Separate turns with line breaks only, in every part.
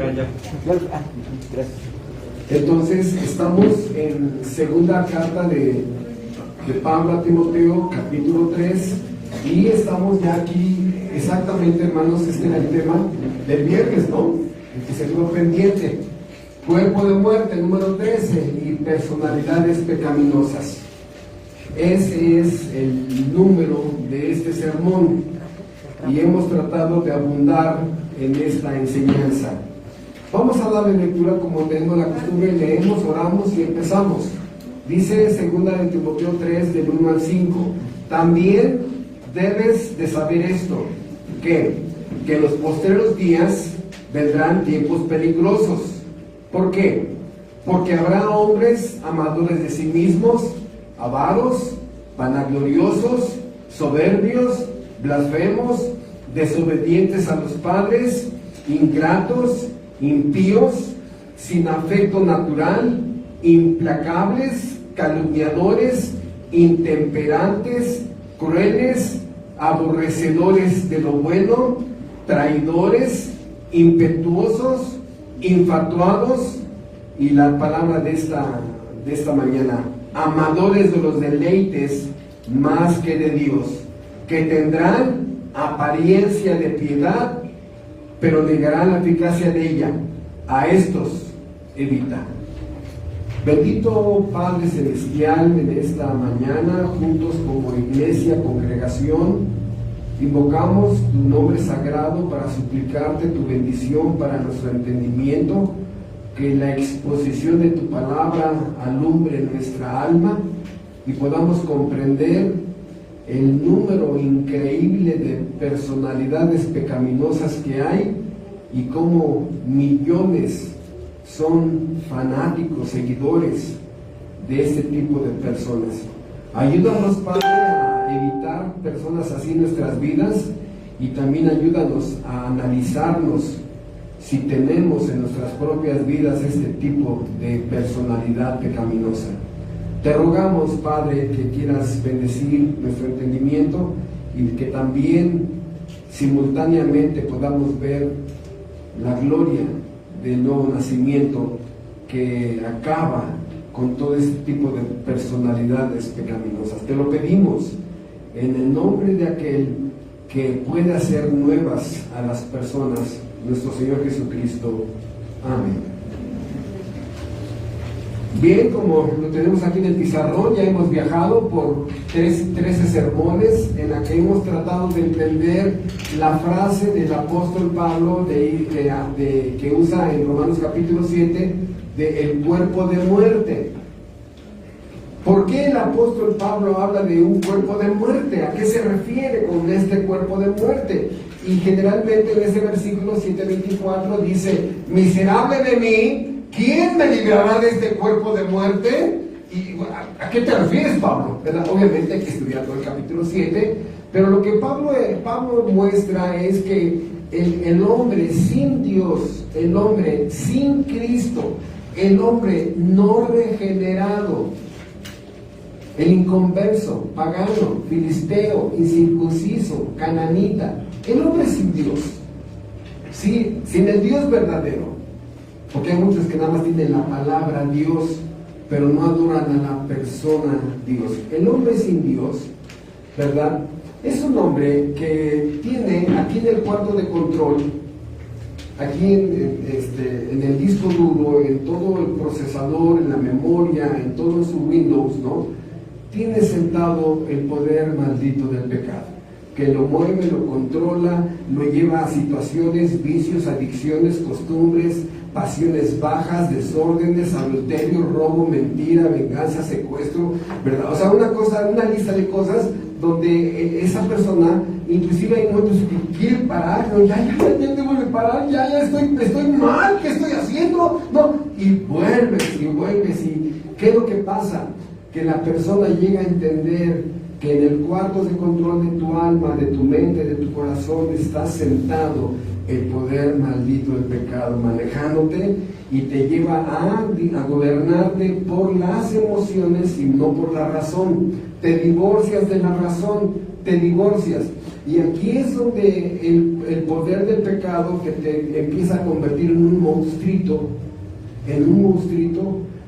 Ya.
Gracias. Entonces, estamos en segunda carta de Pablo a Timoteo, capítulo 3, y estamos ya aquí, exactamente, hermanos, este era el tema del viernes, ¿no? El que se quedó pendiente. Cuerpo de muerte, número 13, y personalidades pecaminosas. Ese es el número de este sermón, y hemos tratado de abundar en esta enseñanza. Vamos a darle lectura como tenemos la costumbre, leemos, oramos y empezamos. Dice 2 Timoteo 3, del 1 al 5, también debes de saber esto, que en los postreros días vendrán tiempos peligrosos. ¿Por qué? Porque habrá hombres amadores de sí mismos, avaros, vanagloriosos, soberbios, blasfemos, desobedientes a los padres, ingratos, impíos, sin afecto natural, implacables, calumniadores, intemperantes, crueles, aborrecedores de lo bueno, traidores, impetuosos, infatuados, y la palabra de esta mañana, amadores de los deleites más que de Dios, que tendrán apariencia de piedad, pero negarán la eficacia de ella. A estos evita. Bendito Padre Celestial, en esta mañana, juntos como iglesia, congregación, invocamos tu nombre sagrado para suplicarte tu bendición para nuestro entendimiento, que la exposición de tu palabra alumbre nuestra alma y podamos comprender el número increíble de personalidades pecaminosas que hay y cómo millones son fanáticos, seguidores de este tipo de personas. Ayúdanos, Padre, a evitar personas así en nuestras vidas, y también ayúdanos a analizarnos si tenemos en nuestras propias vidas este tipo de personalidad pecaminosa. Te rogamos, Padre, que quieras bendecir nuestro entendimiento y que también simultáneamente podamos ver la gloria del nuevo nacimiento que acaba con todo este tipo de personalidades pecaminosas. Te lo pedimos en el nombre de aquel que puede hacer nuevas a las personas, nuestro Señor Jesucristo. Amén. Bien, como lo tenemos aquí en el pizarrón, ya hemos viajado por 13 sermones en la que hemos tratado de entender la frase del apóstol Pablo que usa en Romanos capítulo 7 de el cuerpo de muerte. ¿Por qué el apóstol Pablo habla de un cuerpo de muerte? ¿A qué se refiere con este cuerpo de muerte? Y generalmente en ese versículo 7:24 dice: miserable de mí, ¿quién me librará de este cuerpo de muerte? ¿Y a qué te refieres, Pablo? ¿Verdad? Obviamente hay que estudiar todo el capítulo 7, pero lo que Pablo muestra es que el hombre sin Dios, el hombre sin Cristo, el hombre no regenerado, el inconverso, pagano, filisteo, incircunciso, cananita, el hombre sin Dios, ¿sí? Sin el Dios verdadero, porque hay muchos que nada más tienen la palabra Dios, pero no adoran a la persona Dios. El hombre sin Dios, ¿verdad? Es un hombre que tiene aquí en el cuarto de control, aquí en el disco duro, en todo el procesador, en la memoria, en todo su Windows, ¿no? Tiene sentado el poder maldito del pecado, que lo mueve, lo controla, lo lleva a situaciones, vicios, adicciones, costumbres, pasiones bajas, desórdenes, adulterio, robo, mentira, venganza, secuestro, ¿verdad? O sea, una lista de cosas donde esa persona, inclusive hay momentos que quiere parar, ¿no? Ya debo de parar, ya estoy mal, ¿qué estoy haciendo? No, y vuelves, ¿y qué es lo que pasa? que la persona llega a entender que en el cuarto de control de tu alma, de tu mente, de tu corazón, está sentado el poder maldito del pecado, manejándote y te lleva a gobernarte por las emociones y no por la razón. Te divorcias de la razón, te divorcias. Y aquí es donde el poder del pecado que te empieza a convertir en un monstruito,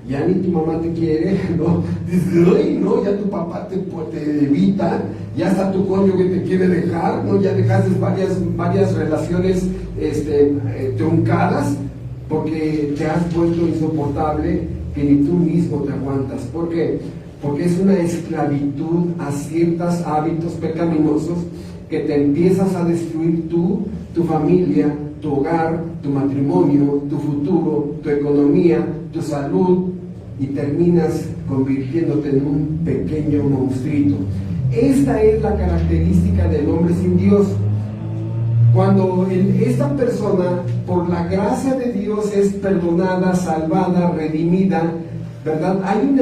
ya ni tu mamá te quiere, ¿no? Dices, ay, no, ya tu papá te evita, ya hasta tu cónyuge te quiere dejar, ¿no? Ya dejaste varias relaciones truncadas porque te has vuelto insoportable que ni tú mismo te aguantas. ¿Por qué? Porque es una esclavitud a ciertos hábitos pecaminosos que te empiezas a destruir tú, tu familia, tu hogar, tu matrimonio, tu futuro, tu economía, tu salud, y terminas convirtiéndote en un pequeño monstruito. Esta es la característica del hombre sin Dios. Cuando esta persona, por la gracia de Dios, es perdonada, salvada, redimida, ¿verdad? Hay un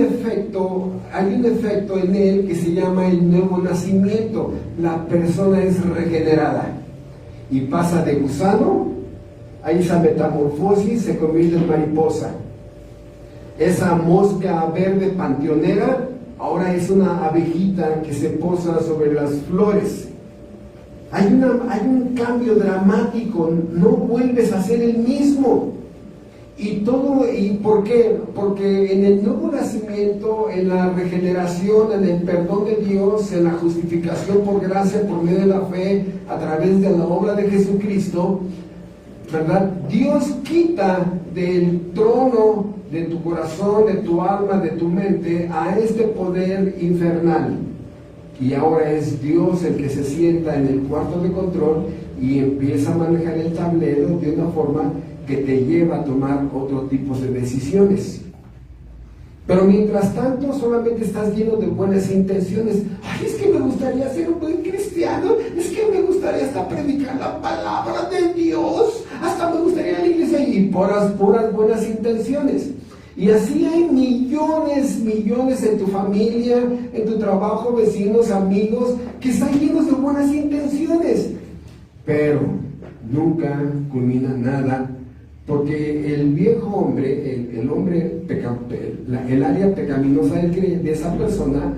efecto en él que se llama el nuevo nacimiento. La persona es regenerada y pasa de gusano, hay esa metamorfosis, se convierte en mariposa. Esa mosca verde panteonera ahora es una abejita que se posa sobre las flores. Hay un cambio dramático, no vuelves a ser el mismo. ¿Y por qué? Porque en el nuevo nacimiento, en la regeneración, en el perdón de Dios, en la justificación por gracia, por medio de la fe, a través de la obra de Jesucristo, ¿verdad? Dios quita del trono de tu corazón, de tu alma, de tu mente, a este poder infernal. Y ahora es Dios el que se sienta en el cuarto de control y empieza a manejar el tablero de una forma que te lleva a tomar otro tipo de decisiones. Pero mientras tanto solamente estás lleno de buenas intenciones. Ay, es que me gustaría ser un buen cristiano, es que me gustaría hasta predicar la palabra de Dios, hasta me gustaría ir a la iglesia, y puras buenas intenciones. Y así hay millones en tu familia, en tu trabajo, vecinos, amigos, que están llenos de buenas intenciones, pero nunca culmina nada. Porque el viejo hombre, el área pecaminosa de esa persona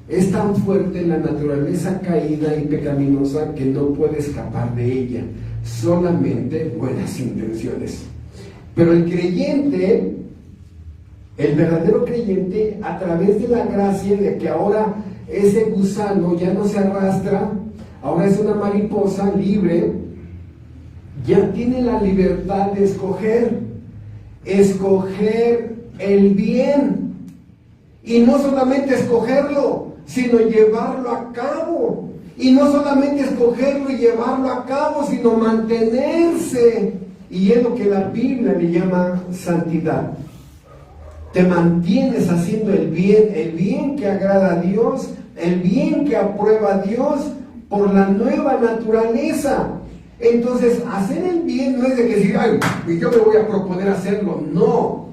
es tan fuerte en la naturaleza caída y pecaminosa que no puede escapar de ella. Solamente buenas intenciones. Pero el creyente, el verdadero creyente, a través de la gracia de que ahora ese gusano ya no se arrastra, ahora es una mariposa libre, ya tiene la libertad de escoger el bien, y no solamente escogerlo, sino llevarlo a cabo, y no solamente escogerlo y llevarlo a cabo, sino mantenerse, y es lo que la Biblia le llama santidad. Te mantienes haciendo el bien que agrada a Dios, el bien que aprueba a Dios por la nueva naturaleza. Entonces, hacer el bien no es de que decir, ay, yo me voy a proponer hacerlo. No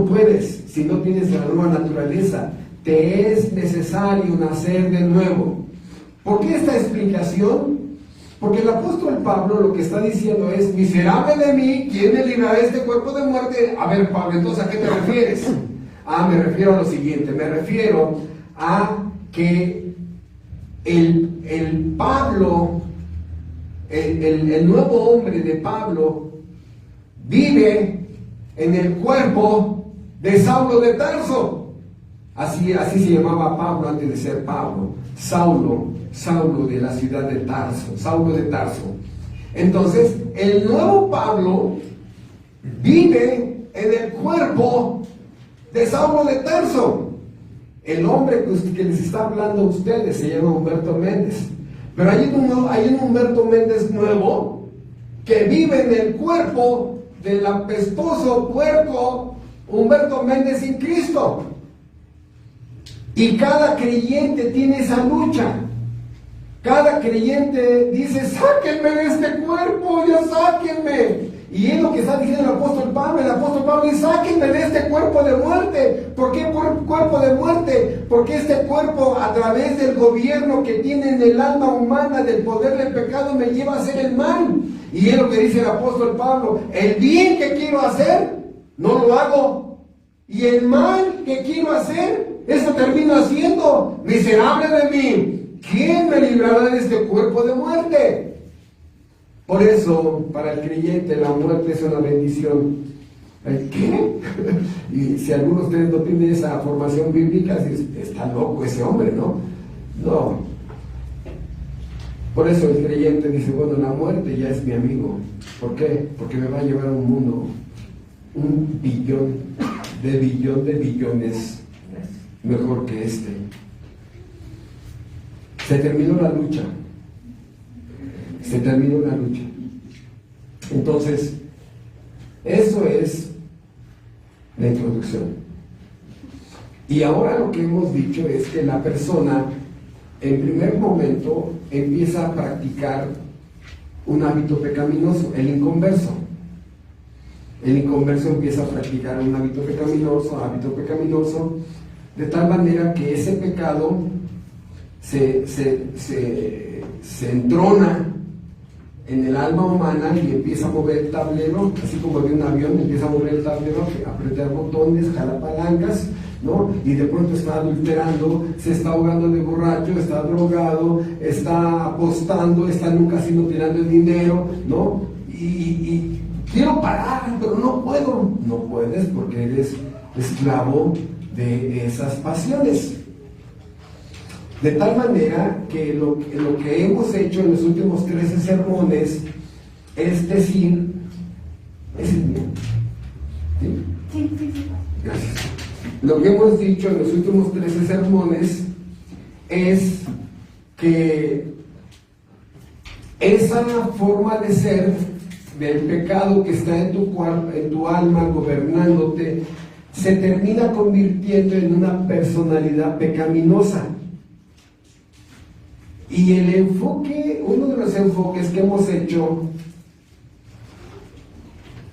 puedes si no tienes la nueva naturaleza. Te es necesario nacer de nuevo. ¿Por qué esta explicación? Porque el apóstol Pablo lo que está diciendo es, miserable de mí, ¿quién me librará de este cuerpo de muerte? A ver, Pablo, entonces, ¿a qué te refieres? Me refiero a lo siguiente, me refiero a que el Pablo, el nuevo hombre de Pablo, vive en el cuerpo de Saulo de Tarso. Así se llamaba Pablo antes de ser Pablo. Saulo de la ciudad de Tarso, Saulo de Tarso. Entonces, el nuevo Pablo vive en el cuerpo de Saulo de Tarso. El hombre que les está hablando a ustedes se llama Humberto Méndez. Pero hay un Humberto Méndez nuevo que vive en el cuerpo del apestoso puerco Humberto Méndez sin Cristo. Y cada creyente tiene esa lucha. Cada creyente dice, sáquenme de este cuerpo, ya sáquenme. Y es lo que está diciendo el apóstol Pablo. El apóstol Pablo dice: sáquenme de este cuerpo de muerte. ¿Por qué cuerpo de muerte? Porque este cuerpo, a través del gobierno que tiene en el alma humana, del poder del pecado, me lleva a hacer el mal. Y es lo que dice el apóstol Pablo: el bien que quiero hacer, no lo hago. Y el mal que quiero hacer, eso termino haciendo. Miserable de mí, ¿quién me librará de este cuerpo de muerte? Por eso, para el creyente, la muerte es una bendición. ¿Qué? Y si alguno de ustedes no tiene esa formación bíblica, está loco ese hombre, ¿no? No. Por eso el creyente dice: bueno, la muerte ya es mi amigo. ¿Por qué? Porque me va a llevar a un mundo, un billón de billones mejor que este. Se terminó la lucha. Se terminó la lucha. Entonces, eso es la introducción. Y ahora lo que hemos dicho es que la persona, en primer momento, empieza a practicar un hábito pecaminoso, el inconverso. El inconverso empieza a practicar un hábito pecaminoso, de tal manera que ese pecado se entrona en el alma humana y empieza a mover el tablero, así como de un avión, empieza a mover el tablero, apretar botones, jala palancas, ¿no? Y de pronto está adulterando, se está ahogando de borracho, está drogado, está apostando, está en un casino tirando el dinero, ¿no? Y quiero parar, pero no puedo. No puedes, porque eres esclavo de esas pasiones. De tal manera que lo que hemos hecho en los últimos 13 sermones es decir, ¿es el mío? ¿Sí? Sí. Gracias. Lo que hemos dicho en los últimos 13 sermones es que esa forma de ser del pecado que está en tu alma gobernándote se termina convirtiendo en una personalidad pecaminosa. Y el enfoque, uno de los enfoques que hemos hecho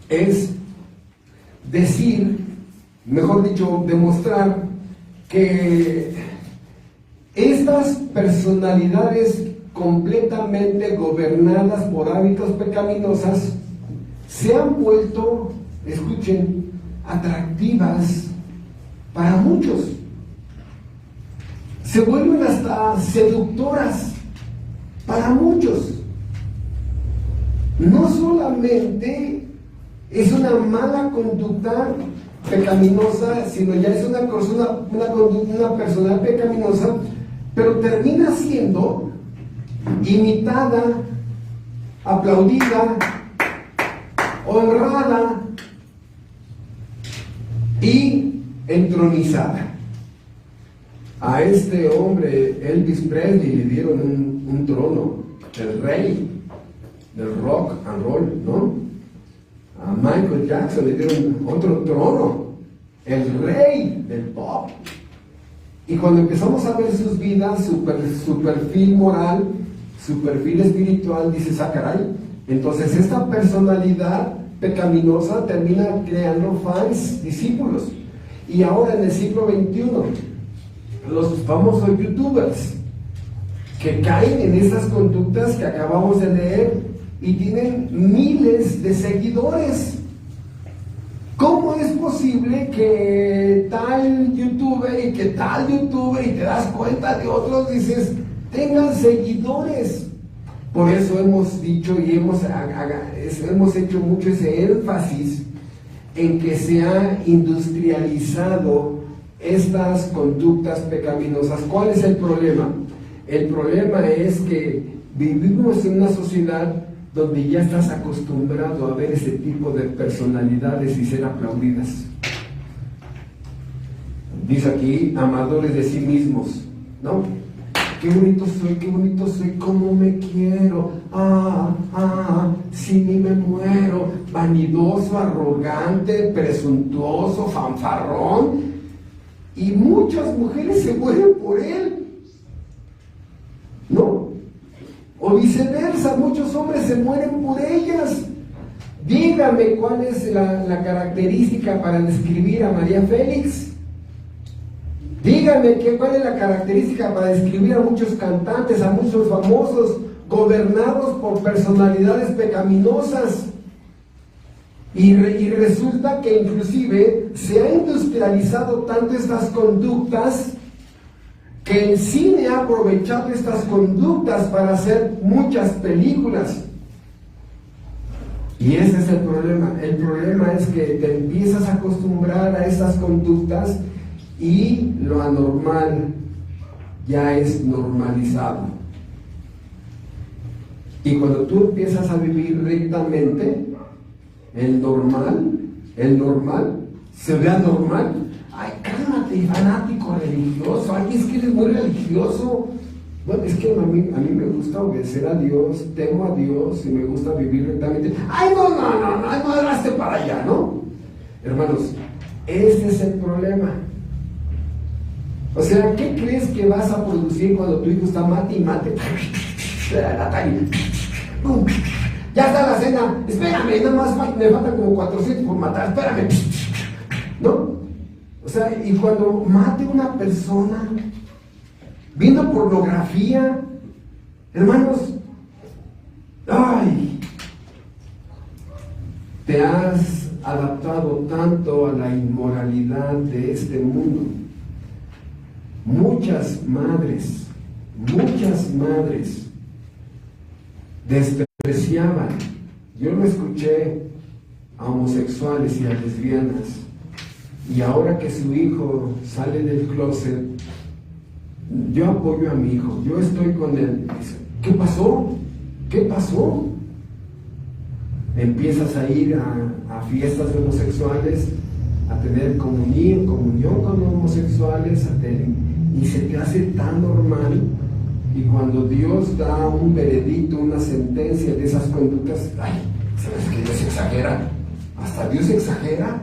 es decir, mejor dicho, demostrar que estas personalidades completamente gobernadas por hábitos pecaminosos se han vuelto, escuchen, atractivas para muchos. Se vuelven hasta seductoras para muchos. No solamente es una mala conducta pecaminosa, sino ya es una persona pecaminosa, pero termina siendo imitada, aplaudida, honrada y entronizada. A este hombre, Elvis Presley, le dieron un trono, el rey del rock and roll, ¿no? A Michael Jackson le dieron otro trono, el rey del pop. Y cuando empezamos a ver sus vidas, su perfil moral, su perfil espiritual, dices: ah, caray. Entonces esta personalidad pecaminosa termina creando fans, discípulos. Y ahora en el siglo XXI, los famosos youtubers que caen en esas conductas que acabamos de leer y tienen miles de seguidores. ¿Cómo es posible que tal youtuber y que tal youtuber, y te das cuenta de otros, dices, tengan seguidores? Por eso hemos dicho y hemos hecho mucho ese énfasis en que se ha industrializado estas conductas pecaminosas. ¿Cuál es el problema? El problema es que vivimos en una sociedad donde ya estás acostumbrado a ver ese tipo de personalidades y ser aplaudidas. Dice aquí, amadores de sí mismos, ¿no? Qué bonito soy, cómo me quiero, si ni me muero, vanidoso, arrogante, presuntuoso, fanfarrón. Y muchas mujeres se mueren por él, ¿no? O viceversa, muchos hombres se mueren por ellas. Dígame cuál es la característica para describir a María Félix. Dígame cuál es la característica para describir a muchos cantantes, a muchos famosos, gobernados por personalidades pecaminosas. Y resulta que inclusive se ha industrializado tanto estas conductas que el cine ha aprovechado estas conductas para hacer muchas películas. Y ese es el problema. El problema es que te empiezas a acostumbrar a esas conductas y lo anormal ya es normalizado. Y cuando tú empiezas a vivir rectamente, el normal se ve anormal. Ay, cálmate, fanático religioso. Ay, es que eres muy religioso. Bueno, es que a mí me gusta obedecer a Dios, temo a Dios y me gusta vivir rectamente. Ay, no agarraste para allá, ¿no? Hermanos, ese es el problema. O sea, ¿qué crees que vas a producir cuando tu hijo está mate y mate? Ya está la cena, espérame, nada más me faltan como 400 por matar, espérame, ¿no? O sea, y cuando mate una persona viendo pornografía, hermanos, ay, te has adaptado tanto a la inmoralidad de este mundo. Muchas madres despreciaban. Yo lo escuché a homosexuales y a lesbianas, y ahora que su hijo sale del closet, yo apoyo a mi hijo, yo estoy con él. ¿Qué pasó? Empiezas a ir a fiestas de homosexuales, a tener comunión con homosexuales, y se te hace tan normal. Y cuando Dios da un veredicto, una sentencia de esas conductas, ay, ¿sabes que Dios exagera? Hasta Dios exagera.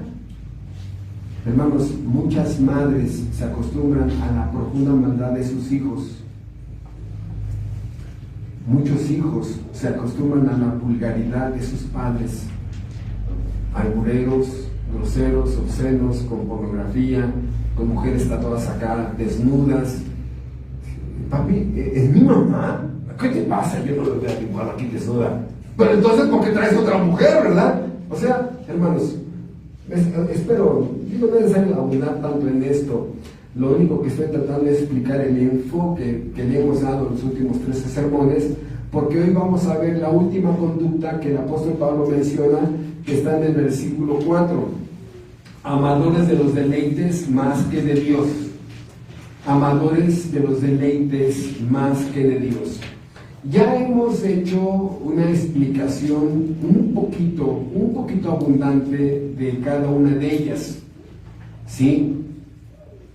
Hermanos, muchas madres se acostumbran a la profunda maldad de sus hijos. Muchos hijos se acostumbran a la vulgaridad de sus padres, albureros, groseros, obscenos, con pornografía, con mujeres tatuadas acá, desnudas. Papi, ¿es mi mamá? ¿Qué te pasa? Yo no lo veo a mi mamá aquí desnuda. Pero entonces, ¿por qué traes otra mujer, verdad? O sea, hermanos, espero, no es necesario abundar tanto en esto. Lo único que estoy tratando es explicar el enfoque que le hemos dado en los últimos 13 sermones, porque hoy vamos a ver la última conducta que el apóstol Pablo menciona, que está en el versículo 4. Amadores de los deleites más que de Dios. Amadores de los deleites más que de Dios. Ya hemos hecho una explicación un poquito abundante de cada una de ellas, ¿sí?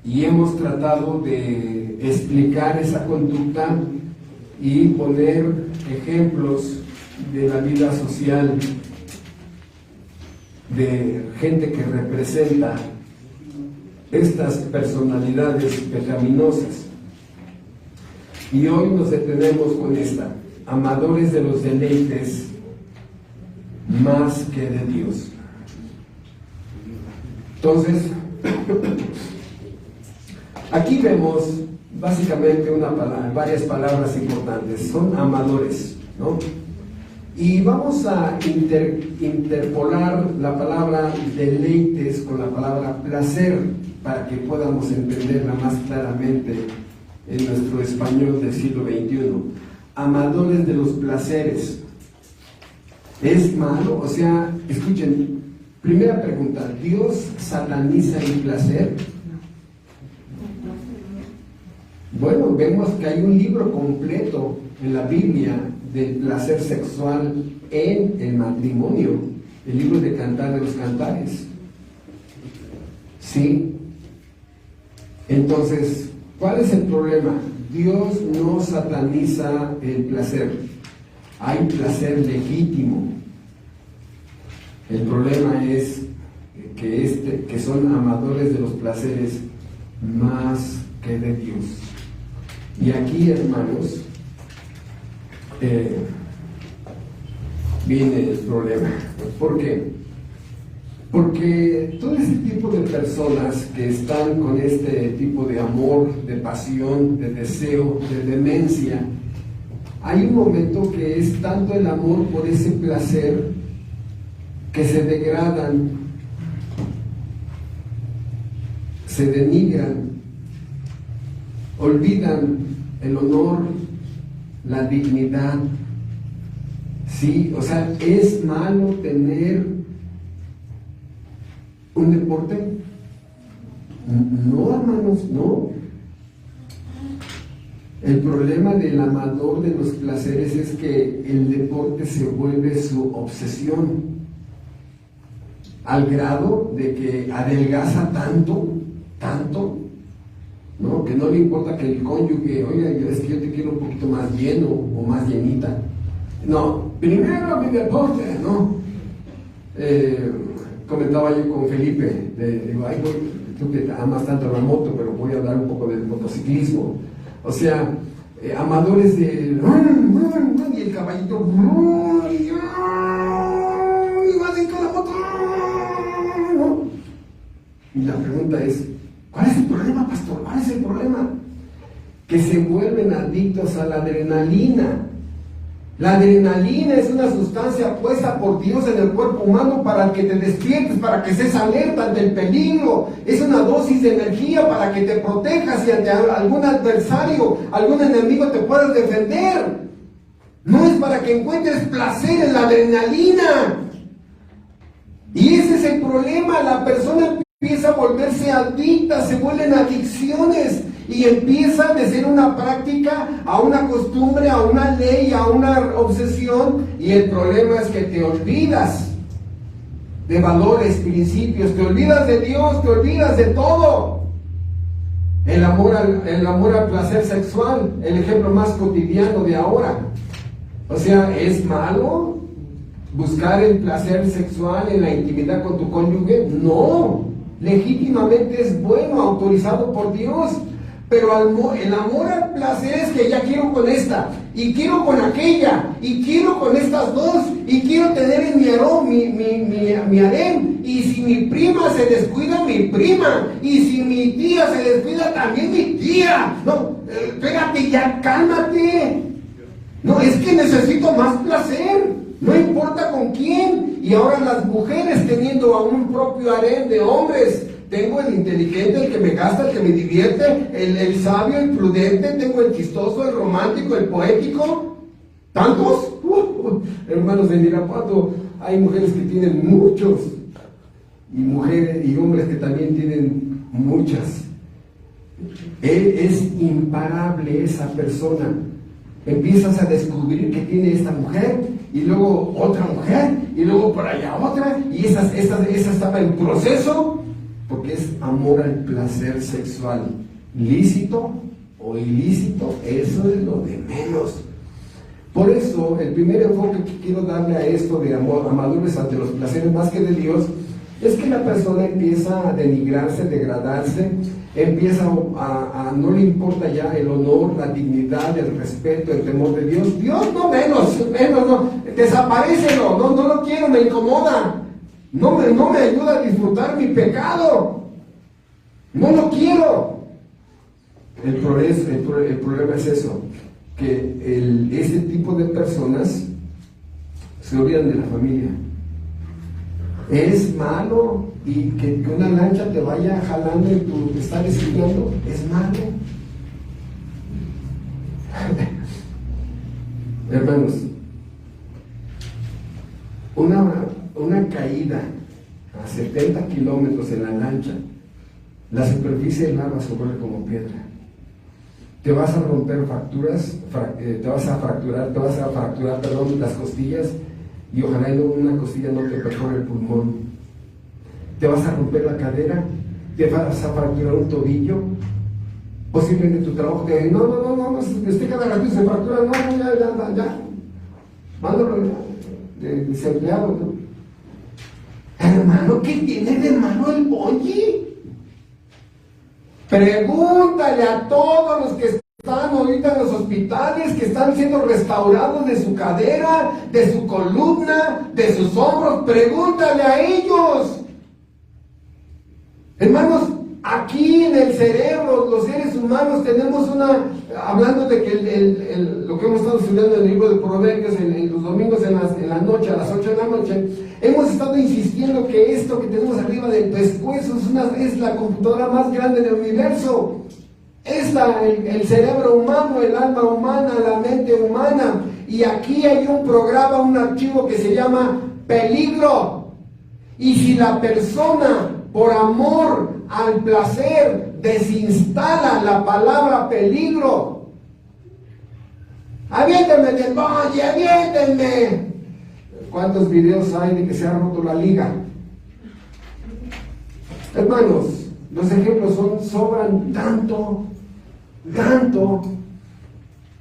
Y hemos tratado de explicar esa conducta y poner ejemplos de la vida social de gente que representa estas personalidades pecaminosas. Y hoy nos detenemos con esta: amadores de los deleites más que de Dios. Entonces, aquí vemos básicamente varias palabras importantes. Son amadores, ¿no? Y vamos a interpolar la palabra deleites con la palabra placer, para que podamos entenderla más claramente en nuestro español del siglo XXI. Amadores de los placeres. ¿Es malo? O sea, escuchen, primera pregunta: ¿Dios sataniza el placer? Bueno, vemos que hay un libro completo en la Biblia del placer sexual en el matrimonio, el libro de Cantar de los Cantares. ¿Sí? Entonces, ¿cuál es el problema? Dios no sataniza el placer. Hay placer legítimo. El problema es que son amadores de los placeres más que de Dios. Y aquí, hermanos, viene el problema. ¿Por qué? Porque todo ese tipo de personas que están con este tipo de amor, de pasión, de deseo, de demencia, hay un momento que es tanto el amor por ese placer que se degradan, se denigran, olvidan el honor, la dignidad. Sí, o sea, ¿es malo tener un deporte? No, hermanos, no. El problema del amador de los placeres es que el deporte se vuelve su obsesión, al grado de que adelgaza tanto, ¿no? Que no le importa que el cónyuge, oiga, es que yo te quiero un poquito más lleno o más llenita. No, primero mi deporte, ¿no? Comentaba yo con Felipe, digo, ay, tú que amas tanto la moto, pero voy a hablar un poco del motociclismo. O sea, amadores de... y el caballito... y va dentro de la moto, ¿no? Y la pregunta es, ¿cuál es el problema, pastor? ¿Cuál es el problema? Que se vuelven adictos a la adrenalina. La adrenalina es una sustancia puesta por Dios en el cuerpo humano para que te despiertes, para que estés alerta ante el peligro. Es una dosis de energía para que te protejas y ante algún adversario, algún enemigo te puedas defender. No es para que encuentres placer en la adrenalina. Y ese es el problema. La persona empieza a volverse adicta, se vuelven adicciones. Y empieza de ser una práctica a una costumbre, a una ley, a una obsesión. Y el problema es que te olvidas de valores, principios, te olvidas de Dios, te olvidas de todo. El amor al placer sexual, el ejemplo más cotidiano de ahora. O sea, ¿es malo buscar el placer sexual en la intimidad con tu cónyuge? No, legítimamente es bueno, autorizado por Dios. Pero el amor al placer es que ya quiero con esta, y quiero con aquella, y quiero con estas dos, y quiero tener en mi harén, y si mi prima se descuida, mi prima, y si mi tía se descuida, también mi tía. No, espérate, ya cálmate. No, es que necesito más placer, no importa con quién. Y ahora las mujeres teniendo a un propio harén de hombres. Tengo el inteligente, el que me gasta, el que me divierte, el sabio, el prudente, tengo el chistoso, el romántico, el poético. ¿Tantos? Hermanos de Irapuato, hay mujeres que tienen muchos, y mujeres y hombres que también tienen muchas. Es imparable esa persona. Empiezas a descubrir que tiene esta mujer, y luego otra mujer, y luego por allá otra, y esa estaba en proceso. Porque es amor al placer sexual, lícito o ilícito, eso es lo de menos. Por eso, el primer enfoque que quiero darle a esto de amadores ante los placeres más que de Dios, es que la persona empieza a denigrarse, degradarse, empieza a no le importa ya el honor, la dignidad, el respeto, el temor de Dios. Dios no, menos, no, desaparécelo, no lo quiero, me incomoda. No me ayuda a disfrutar mi pecado. No lo quiero. El problema es eso, que este tipo de personas se olvidan de la familia. Es malo, y que una lancha te vaya jalando y tú te estás descuidando, es malo. Hermanos, una caída a 70 kilómetros en la lancha, la superficie del mar va a correr como piedra. Te vas a romper te vas a fracturar las costillas, y ojalá una costilla no te perfore el pulmón. Te vas a romper la cadera, te vas a fracturar un tobillo. Posiblemente tu trabajo te diga, no, estoy cada ratito se fractura, ya. Mándalo de desempleado, ¿no? Hermano, ¿qué tiene de malo el bungee? Pregúntale a todos los que están ahorita en los hospitales, que están siendo restaurados de su cadera, de su columna, de sus hombros. Pregúntale a ellos. Hermanos, aquí en el cerebro, los seres humanos tenemos hablando de que lo que hemos estado estudiando en el libro de Proverbios, en los domingos en la noche, a las 8 de la noche, hemos estado insistiendo que esto que tenemos arriba del pescuezo es la computadora más grande del universo. Es el cerebro humano, el alma humana, la mente humana. Y aquí hay un programa, un archivo que se llama peligro. Y si la persona, por amor al placer, desinstala la palabra peligro, aviéntenme del bote, aviéntenme. ¿Cuántos videos hay de que se ha roto la liga? Hermanos, los ejemplos sobran tanto.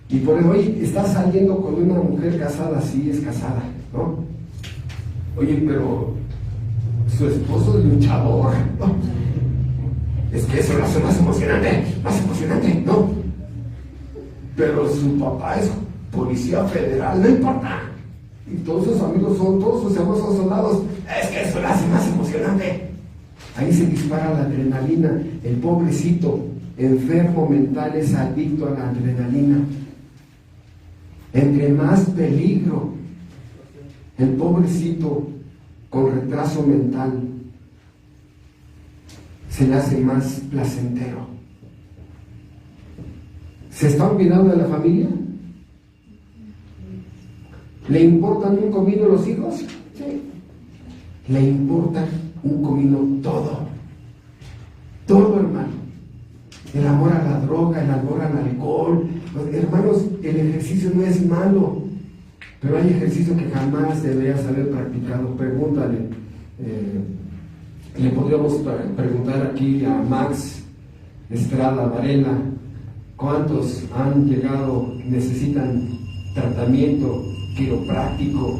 Y por eso hoy está saliendo con una mujer casada, sí es casada, ¿no? Oye, pero su esposo es luchador, ¿no? Es que eso lo hace más emocionante, ¿no? Pero su papá es policía federal, no importa. Y todos sus amigos todos sus hermanos son soldados. Es que eso lo hace más emocionante. Ahí se dispara la adrenalina. El pobrecito enfermo mental es adicto a la adrenalina. Entre más peligro, el pobrecito con retraso mental se le hace más placentero. ¿Se está olvidando de la familia? ¿Le importan un comino los hijos? Sí. Le importa un comino todo. Todo, hermano. El amor a la droga, el amor al alcohol. Hermanos, el ejercicio no es malo, pero hay ejercicio que jamás deberías haber practicado. Pregúntale. Le podríamos preguntar aquí a Max Estrada Varela, ¿cuántos han llegado, necesitan tratamiento quiropráctico,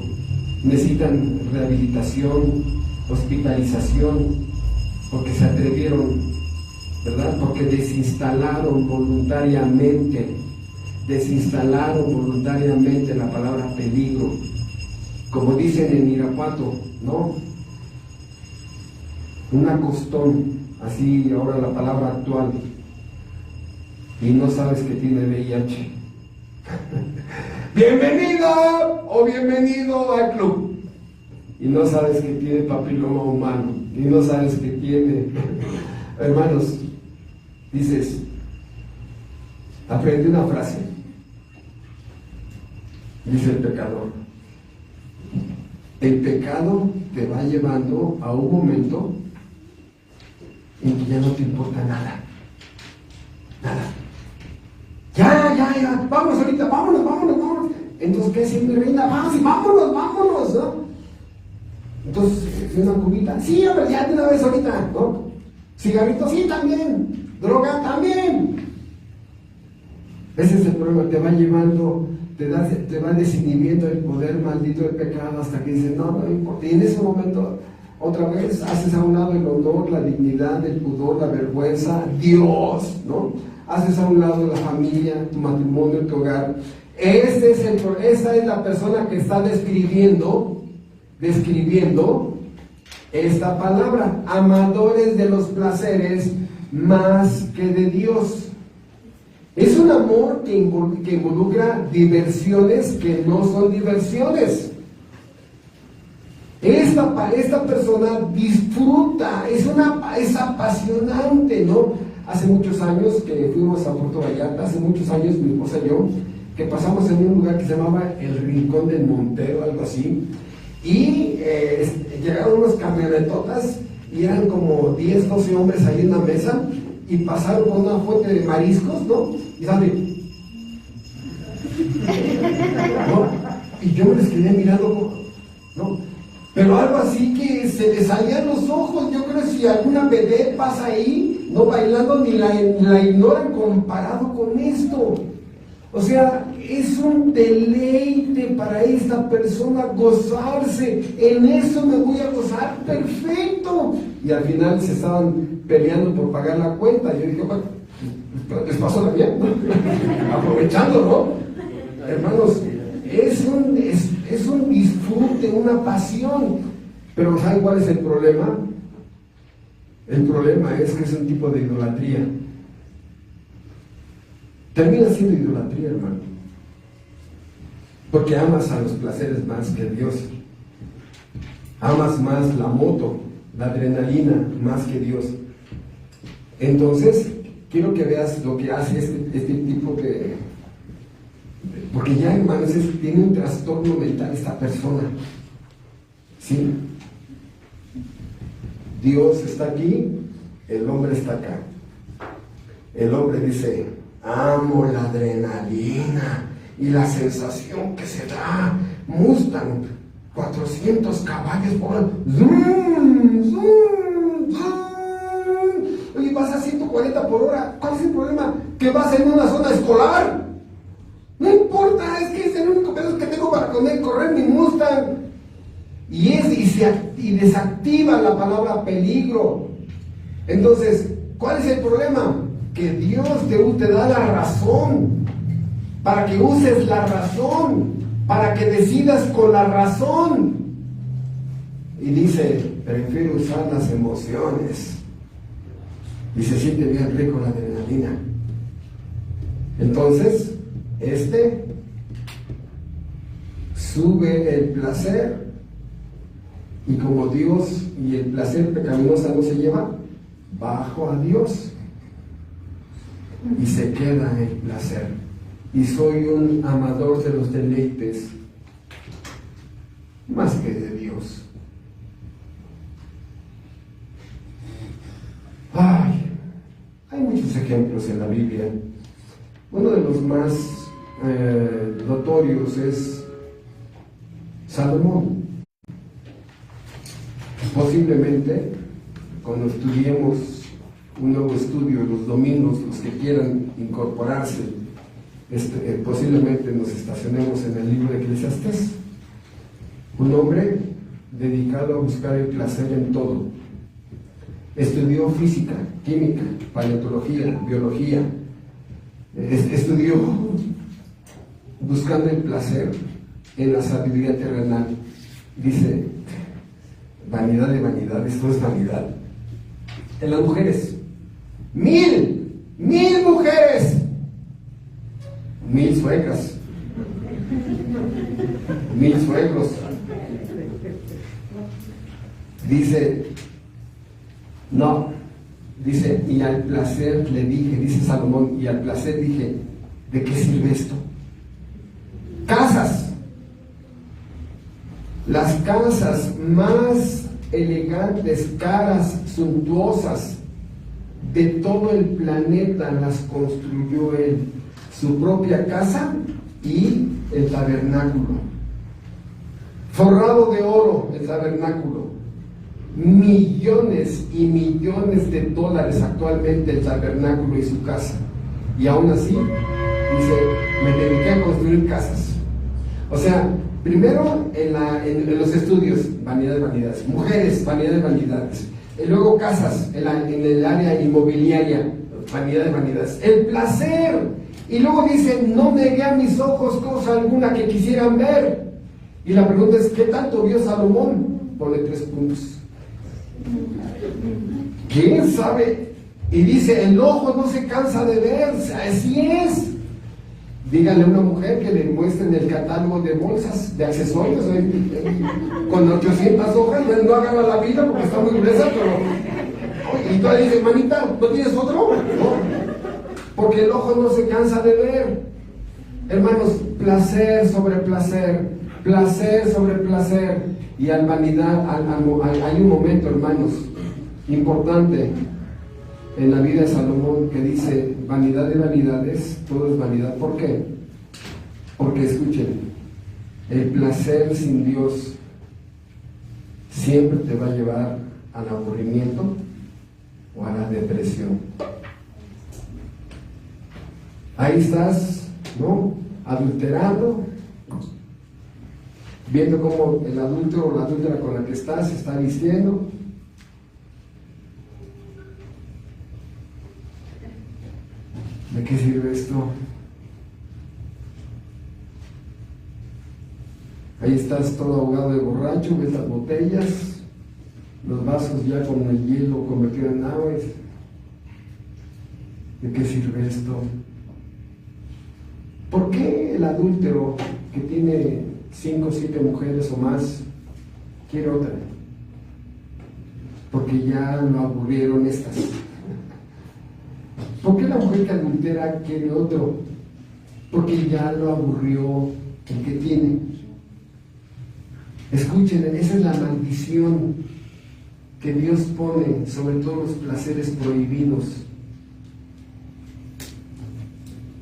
necesitan rehabilitación, hospitalización, porque se atrevieron, ¿verdad? Porque desinstalaron voluntariamente la palabra peligro, como dicen en Irapuato, ¿no? Un acostón, así ahora la palabra actual, y no sabes que tiene VIH. Bienvenido o bienvenido al club. Y no sabes que tiene papiloma humano, y no sabes que tiene. Hermanos, dices, aprendí una frase. Dice el pecador: el pecado te va llevando a un momento en que ya no te importa nada. Ya, vamos ahorita, vámonos. Entonces, ¿qué siempre reina? Vámonos, ¿no? Entonces, una cubita, sí, hombre, ya de una vez ahorita, ¿no? Cigarrito, sí, también. Droga, también. Ese es el problema, te va llevando, te va desinhibiendo el poder maldito del pecado hasta que dices, no importa. Y en ese momento, otra vez, haces a un lado el honor, la dignidad, el pudor, la vergüenza, Dios, ¿no? Haces a un lado la familia, tu matrimonio, tu hogar. Esa es la persona que está describiendo esta palabra: amadores de los placeres más que de Dios. Es un amor que involucra diversiones que no son diversiones. Esta persona disfruta, es apasionante, ¿no? Hace muchos años que fuimos a Puerto Vallarta, hace muchos años mi esposa y yo, que pasamos en un lugar que se llamaba El Rincón del Montero, algo así, y llegaron unos camionetotas y eran como 10, 12 hombres ahí en la mesa y pasaron por una fuente de mariscos, ¿no? Y salen, ¿no? Y yo me les quedé mirando, ¿no? Pero algo así que se les salían los ojos. Yo creo que si alguna vedette pasa ahí, no bailando, ni la ignoran comparado con esto. O sea, es un deleite para esta persona gozarse. En eso me voy a gozar, perfecto. Y al final se estaban peleando por pagar la cuenta. Yo dije, bueno, les paso la mía, ¿no? Aprovechando, ¿no? Hermanos, es un disfrute, una pasión. Pero ¿saben cuál es el problema? El problema es que es un tipo de idolatría. Termina siendo idolatría, hermano. Porque amas a los placeres más que a Dios. Amas más la moto, la adrenalina, más que Dios. Entonces, quiero que veas lo que hace este tipo de... Porque ya, hermanos, tiene un trastorno mental esta persona. ¿Sí? Dios está aquí, el hombre está acá. El hombre dice, amo la adrenalina y la sensación que se da. Mustang, 400 caballos por hora. ¡Zum! ¡Zum! ¡Zum! Y vas a 140 por hora. ¿Cuál es el problema? Que vas en una zona escolar. No importa, es que es el único pedazo que tengo para correr mi Mustang. Y desactiva la palabra peligro. Entonces, ¿cuál es el problema? Que Dios te da la razón, para que uses la razón, para que decidas con la razón. Y dice, prefiero usar las emociones. Y se siente bien rico la adrenalina. Entonces, sube el placer. Y como Dios y el placer pecaminoso no se lleva, bajo a Dios. Y se queda el placer. Y soy un amador de los deleites, más que de Dios. Ay, hay muchos ejemplos en la Biblia. Uno de los más notorios es Salomón. Posiblemente, cuando estudiemos un nuevo estudio los domingos, los que quieran incorporarse, posiblemente nos estacionemos en el libro de Eclesiastés. Un hombre dedicado a buscar el placer en todo. Estudió física, química, paleontología, biología. Estudió buscando el placer en la sabiduría terrenal. Dice, vanidad de vanidades, todo es vanidad. En las mujeres, 1000 mujeres, 1000 suegras, 1000 suegros. Dice, no, dice, y al placer le dije, dice Salomón, y al placer dije, ¿de qué sirve esto? Casas. Las casas más elegantes, caras, suntuosas de todo el planeta las construyó él. Su propia casa y el tabernáculo. Forrado de oro el tabernáculo. Millones y millones de dólares actualmente el tabernáculo y su casa. Y aún así, dice, me dediqué a construir casas. O sea, primero en los estudios, vanidad de vanidades. Mujeres, vanidad de vanidades. Y luego casas, en el área inmobiliaria, vanidad de vanidades. El placer. Y luego dice, no negué a mis ojos cosa alguna que quisieran ver. Y la pregunta es, ¿qué tanto vio Salomón? Pone 3 puntos. ¿Quién sabe? Y dice, el ojo no se cansa de ver. Así es. Díganle a una mujer que le muestren el catálogo de bolsas, de accesorios, con 800 hojas, no agarra la vida porque está muy gruesa, pero... Y tú le dices, manita, ¿no tienes otro? No. Porque el ojo no se cansa de ver. Hermanos, placer sobre placer, placer sobre placer. Y al vanidad, hay un momento, hermanos, importante en la vida de Salomón que dice, vanidad de vanidades, todo es vanidad. ¿Por qué? Porque escuchen, el placer sin Dios siempre te va a llevar al aburrimiento o a la depresión. Ahí estás, ¿no? Adulterando, viendo cómo el adúltero o la adúltera con la que estás se está vistiendo. ¿De qué sirve esto? Ahí estás todo ahogado de borracho, ves las botellas, los vasos ya con el hielo convertido en agua. ¿De qué sirve esto? ¿Por qué el adúltero que tiene 5 o 7 mujeres o más quiere otra? Porque ya lo aburrieron estas. ¿Por qué la mujer que adultera quiere otro? Porque ya lo aburrió el que tiene. Escuchen, esa es la maldición que Dios pone sobre todos los placeres prohibidos.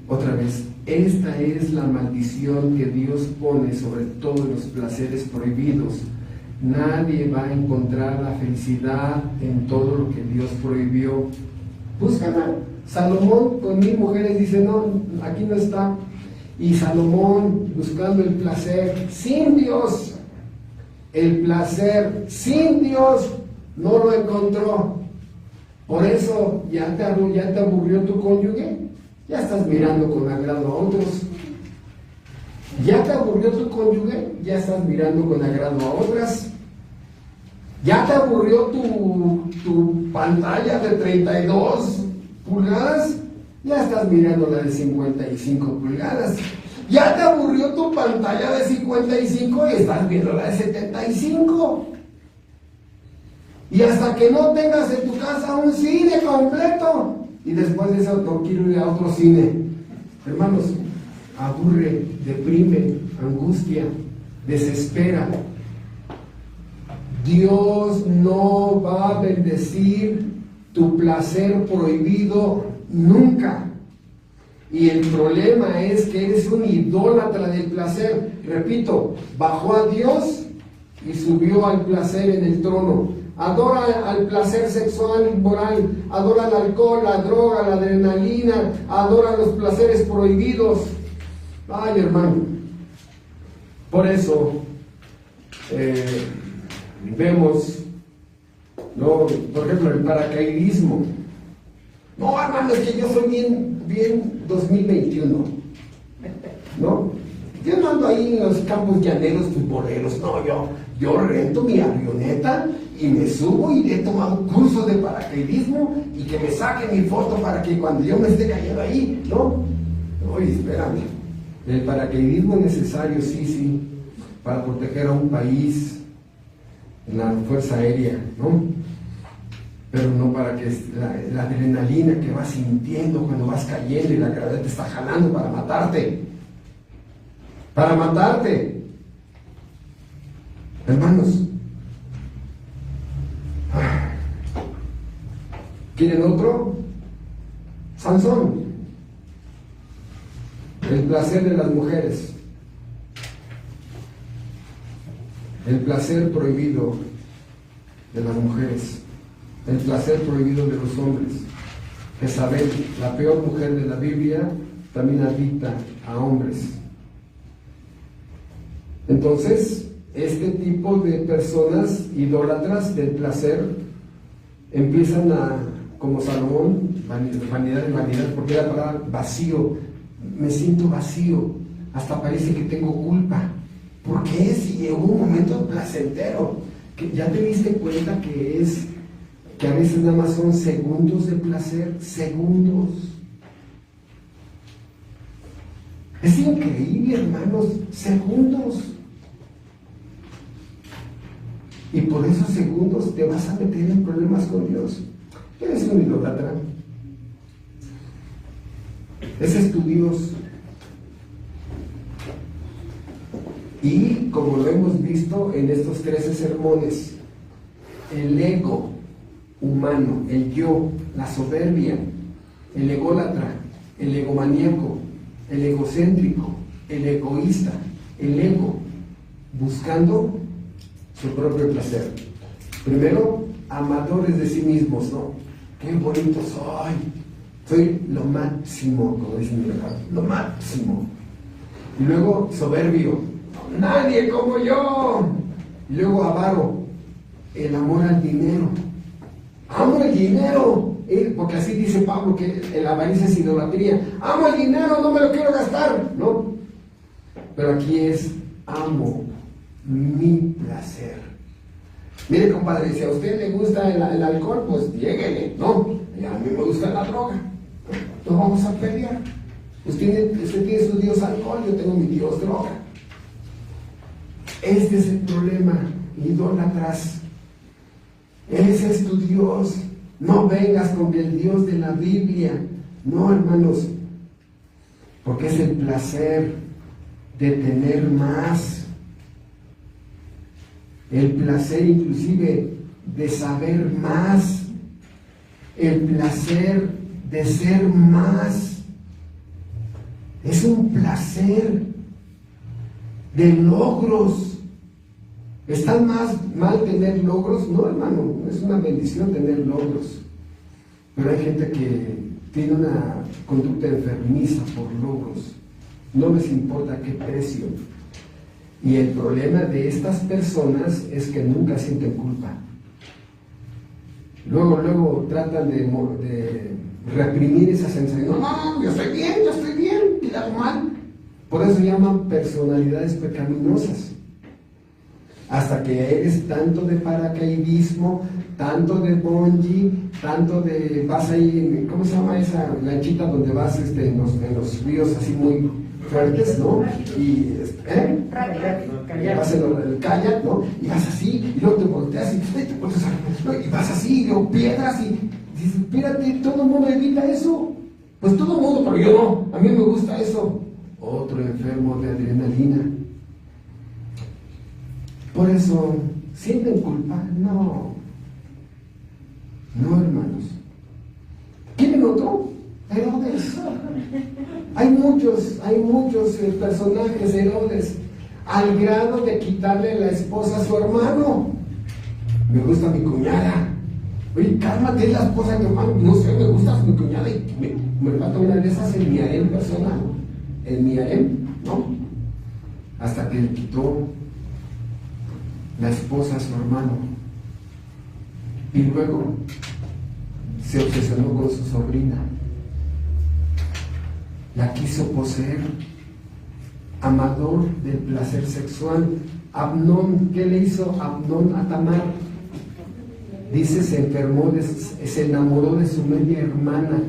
Otra vez, esta es la maldición que Dios pone sobre todos los placeres prohibidos. Nadie va a encontrar la felicidad en todo lo que Dios prohibió. Búscala. Salomón con 1000 mujeres dice, no, aquí no está. Y Salomón buscando el placer sin Dios, el placer sin Dios, no lo encontró. Por eso ya te aburrió tu cónyuge, ya estás mirando con agrado a otros. Ya te aburrió tu cónyuge, ya estás mirando con agrado a otras. Ya te aburrió tu pantalla de 32 pulgadas, ya estás mirando la de 55 pulgadas. Ya te aburrió tu pantalla de 55 y estás viendo la de 75. Y hasta que no tengas en tu casa un cine completo, y después de eso no quiero ir a otro cine. Hermanos, aburre, deprime, angustia, desespera. Dios no va a bendecir tu placer prohibido nunca. Y el problema es que eres un idólatra del placer. Repito, bajó a Dios y subió al placer en el trono. Adora al placer sexual inmoral, adora el alcohol, la droga, la adrenalina, adora los placeres prohibidos. Ay, hermano. Por eso vemos, ¿no? Por ejemplo, el paracaidismo. No, hermano, es que yo soy bien 2021, ¿no? Yo no ando ahí en los campos llaneros futboleros, no, yo rento mi avioneta y me subo y he tomado cursos de paracaidismo y que me saquen mi foto para que cuando yo me esté cayendo ahí, ¿no? Oye, espérame, el paracaidismo es necesario, sí, para proteger a un país en la fuerza aérea, ¿no? Pero no para que la adrenalina que vas sintiendo cuando vas cayendo y la gravedad te está jalando para matarte. Para matarte. Hermanos. ¿Quieren otro? Sansón. El placer de las mujeres. El placer prohibido de las mujeres. El placer prohibido de los hombres. Jezabel, la peor mujer de la Biblia, también adicta a hombres. Entonces, este tipo de personas idólatras del placer empiezan a, como Salomón, vanidad en vanidad, porque la palabra vacío, me siento vacío, hasta parece que tengo culpa. ¿Por qué? Si hubo un momento placentero, que ya te diste cuenta que a veces nada más son segundos de placer, segundos. Es increíble, hermanos, segundos. Y por esos segundos te vas a meter en problemas con Dios. Eres un idólatra. Ese es tu Dios. Y como lo hemos visto en estos 13 sermones, el ego humano, el yo, la soberbia, el ególatra, el egomaníaco, el egocéntrico, el egoísta, el ego, buscando su propio placer. Primero, amadores de sí mismos, ¿no? Qué bonito soy lo máximo, como dicen mi hermano, lo máximo. Y luego, soberbio, nadie como yo. Y luego, avaro, el amor al dinero. Amo el dinero, porque así dice Pablo que la avaricia es idolatría. Amo el dinero, no me lo quiero gastar, ¿no? Pero aquí es amo mi placer. Mire, compadre, si a usted le gusta el alcohol, pues lléguele, ¿no? Y a mí me gusta la droga. No vamos a pelear. Usted tiene su Dios alcohol, yo tengo mi Dios droga. Este es el problema, idólatras. Ese es tu Dios. No vengas con el Dios de la Biblia. No, hermanos. Porque es el placer de tener más. El placer inclusive de saber más. El placer de ser más. Es un placer de logros. ¿Está mal tener logros? No, hermano, es una bendición tener logros. Pero hay gente que tiene una conducta enfermiza por logros. No les importa qué precio. Y el problema de estas personas es que nunca sienten culpa. Luego tratan de reprimir esa sensación. No, yo estoy bien, y la hago mal. Por eso llaman personalidades pecaminosas. Hasta que eres tanto de paracaidismo, tanto de bungee, tanto de... vas ahí, ¿cómo se llama esa lanchita donde vas en los ríos así muy fuertes, ¿no? Y vas en el kayak, ¿no? Y vas así, y luego te volteas y vas así, y luego piedras, y dices, espérate, todo el mundo evita eso. Pues todo el mundo, pero yo no, a mí me gusta eso. Otro enfermo de adrenalina. Por eso, ¿sienten culpa? No. No, hermanos. ¿Quieren otro? Herodes. Hay muchos personajes Herodes, al grado de quitarle la esposa a su hermano. Me gusta mi cuñada. Oye, cálmate, es la esposa de mi hermano. No sé, me gusta mi cuñada y me falta una de esas en mi harem personal. En mi harem, ¿no? Hasta que le quitó la esposa a su hermano. Y luego se obsesionó con su sobrina. La quiso poseer. Amador del placer sexual. Amnón, ¿qué le hizo Amnón a Tamar? Dice, se enfermó, se enamoró de su media hermana.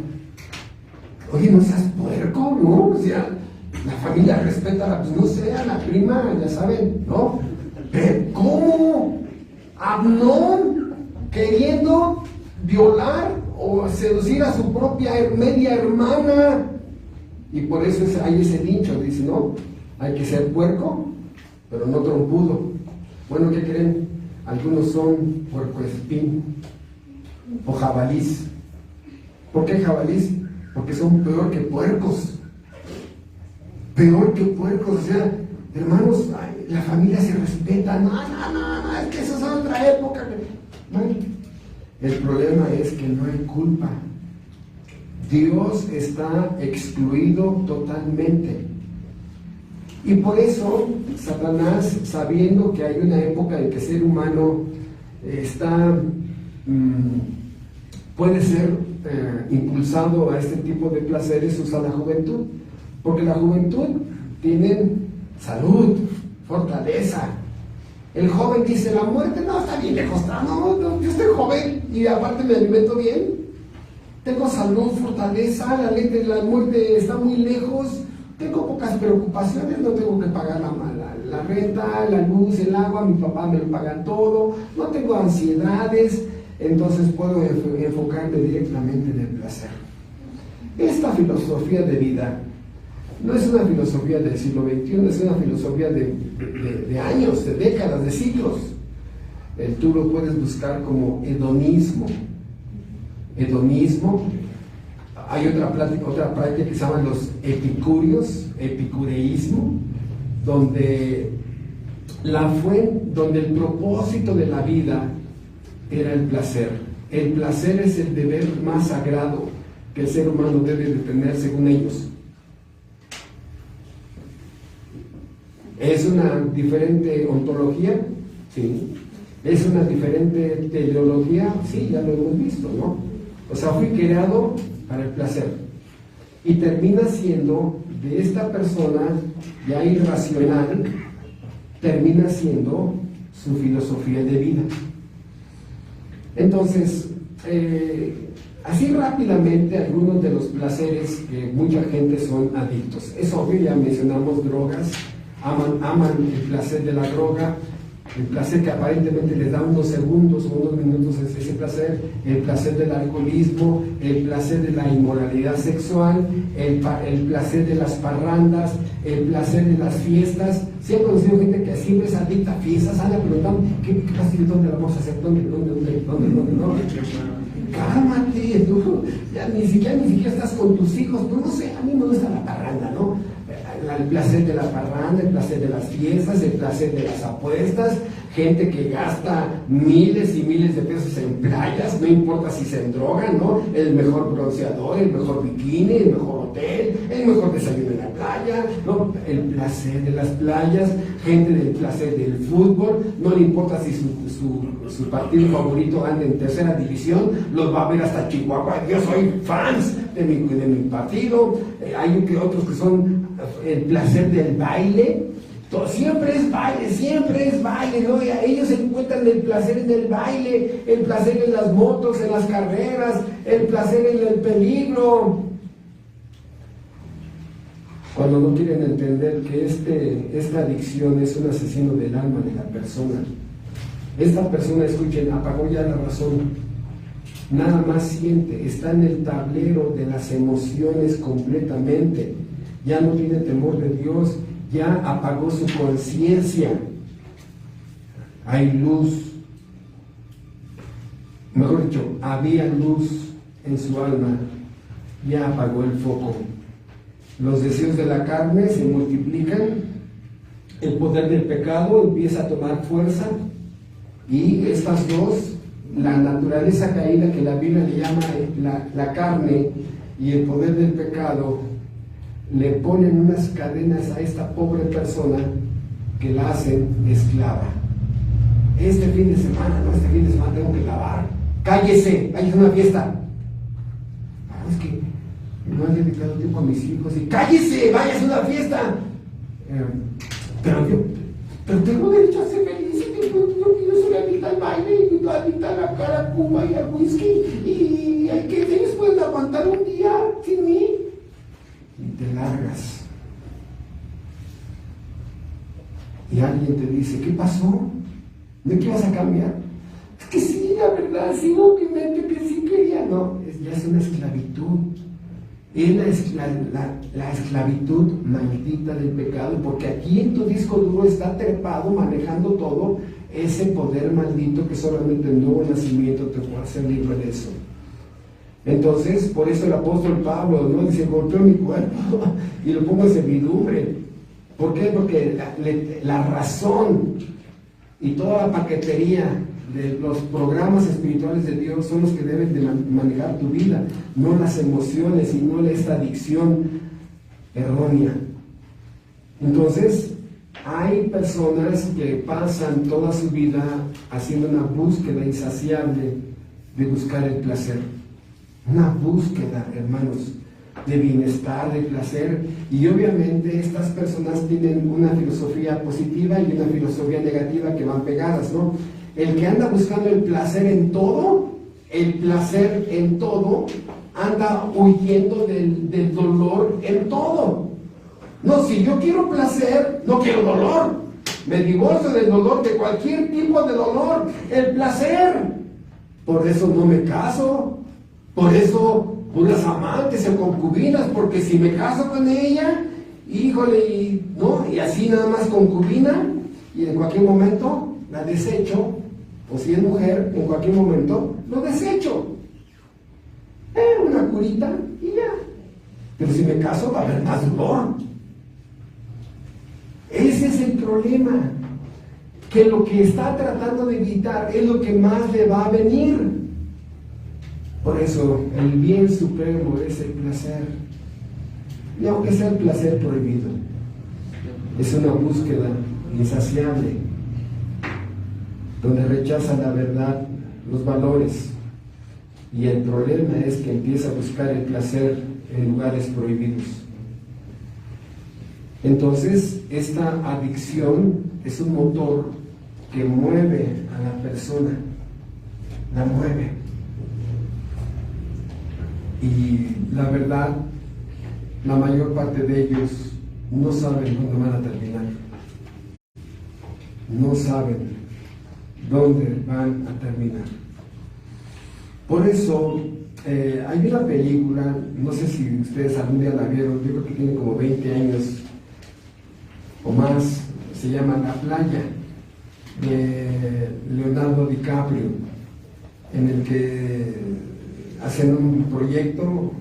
Oye, no seas puerco, ¿no? O sea, la familia respeta, pues no sé, a la prima, ya saben, ¿no? Pero ¿cómo? Amnón queriendo violar o seducir a su propia media hermana. Y por eso hay ese dicho, dice, ¿no? Hay que ser puerco, pero no trompudo. Bueno, ¿qué creen? Algunos son puercoespín o jabalís. ¿Por qué jabalís? Porque son peor que puercos. Peor que puercos. O sea, hermanos, la familia se respeta. No, es que eso es otra época. Bueno, el problema es que no hay culpa. Dios está excluido totalmente. Y por eso Satanás, sabiendo que hay una época en que el ser humano puede ser impulsado a este tipo de placeres, usa la juventud. Porque la juventud tiene salud, fortaleza. El joven dice, la muerte no está bien lejos, no, yo estoy joven y aparte me alimento bien. Tengo salud, fortaleza, la ley de la muerte está muy lejos, tengo pocas preocupaciones, no tengo que pagar la renta, la luz, el agua, mi papá me lo paga todo, no tengo ansiedades, entonces puedo enfocarme directamente en el placer. Esta filosofía de vida no es una filosofía del siglo XXI, es una filosofía de años, de décadas, de siglos. Tú lo puedes buscar como hedonismo. Hedonismo. Hay otra práctica que se llama los epicúreos, epicureísmo, donde el propósito de la vida era el placer. El placer es el deber más sagrado que el ser humano debe de tener según ellos. ¿Es una diferente ontología? Sí. ¿Es una diferente teleología? Sí, ya lo hemos visto, ¿no? O sea, fui creado para el placer. Y termina siendo, de esta persona ya irracional, termina siendo su filosofía de vida. Entonces, así rápidamente, algunos de los placeres que mucha gente son adictos. Es obvio, ya mencionamos drogas, aman el placer de la droga, el placer que aparentemente les da unos segundos o unos minutos es ese placer, el placer del alcoholismo, el placer de la inmoralidad sexual, el placer de las parrandas, el placer de las fiestas. Sí he conocido gente que siempre es adicta a fiestas, anda preguntando, ¿qué pasa? ¿Dónde la vamos a hacer? ¿Dónde? No. Cálmate, tú, ya ni siquiera estás con tus hijos, pues no sé, a mí me gusta la parranda, ¿no? El placer de la parranda, el placer de las fiestas, el placer de las apuestas, gente que gasta miles y miles de pesos en playas, no importa si se endrogan, ¿no? El mejor bronceador, el mejor bikini, el mejor hotel, el mejor desayuno en la playa, ¿no? El placer de las playas, gente del placer del fútbol, no le importa si su partido favorito anda en tercera división, los va a ver hasta Chihuahua. Yo soy fans de mi partido. Hay otros que son el placer del baile. Siempre es baile, ¿no? Y ellos encuentran el placer en el baile, el placer en las motos, en las carreras, el placer en el peligro. Cuando no quieren entender que esta adicción es un asesino del alma de la persona. Esta persona, escuchen, apagó ya la razón. Nada más siente, está en el tablero de las emociones completamente. Ya no tiene temor de Dios, ya apagó su conciencia. Hay luz, mejor dicho, había luz en su alma, ya apagó el foco. Los deseos de la carne se multiplican, el poder del pecado empieza a tomar fuerza, y estas dos, la naturaleza caída que la Biblia le llama la carne, y el poder del pecado, le ponen unas cadenas a esta pobre persona que la hacen esclava. Este fin de semana tengo que lavar. Cállese, vaya a una fiesta. Es que no he dedicado tiempo a mis hijos. Y cállese, vaya a una fiesta. Pero tengo derecho a ser feliz. Yo soy adicta al baile, y adicta a la Cuba y al whisky. Y hay que ellos pueden aguantar un día sin mí. Y te largas. Y alguien te dice, ¿qué pasó? ¿De qué vas a cambiar? Es que sí, la verdad, sigo mi mente que sí quería. No, ya es una esclavitud. Es la esclavitud maldita del pecado, porque aquí en tu disco duro está trepado, manejando todo ese poder maldito que solamente el nuevo nacimiento te puede hacer libre de eso. Entonces, por eso el apóstol Pablo, ¿no? Dice, golpeo mi cuerpo y lo pongo en servidumbre. ¿Por qué? Porque la razón y toda la paquetería de los programas espirituales de Dios son los que deben de manejar tu vida, no las emociones y no esta adicción errónea. Entonces, hay personas que pasan toda su vida haciendo una búsqueda insaciable de buscar el placer. Una búsqueda, hermanos, de bienestar, de placer, y obviamente estas personas tienen una filosofía positiva y una filosofía negativa que van pegadas, ¿no? El que anda buscando el placer en todo, anda huyendo del dolor en todo. No, si yo quiero placer, no quiero dolor. Me divorcio del dolor, de cualquier tipo de dolor, el placer. Por eso no me caso. Por eso, puras amantes o concubinas, porque si me caso con ella, híjole, ¿no? Y así nada más concubina, y en cualquier momento la desecho, o si es mujer, en cualquier momento lo desecho. Una curita y ya. Pero si me caso va a haber más dolor. Ese es el problema, que lo que está tratando de evitar es lo que más le va a venir. Por eso, el bien supremo es el placer. Y aunque sea el placer prohibido, es una búsqueda insaciable, donde rechaza la verdad, los valores. Y el problema es que empieza a buscar el placer en lugares prohibidos. Entonces, esta adicción es un motor que mueve a la persona, la mueve. Y la verdad, la mayor parte de ellos no saben dónde van a terminar. No saben dónde van a terminar. Por eso, hay una película, no sé si ustedes algún día la vieron, yo creo que tiene como 20 años o más, se llama La Playa, de Leonardo DiCaprio, en el que hacen un proyecto,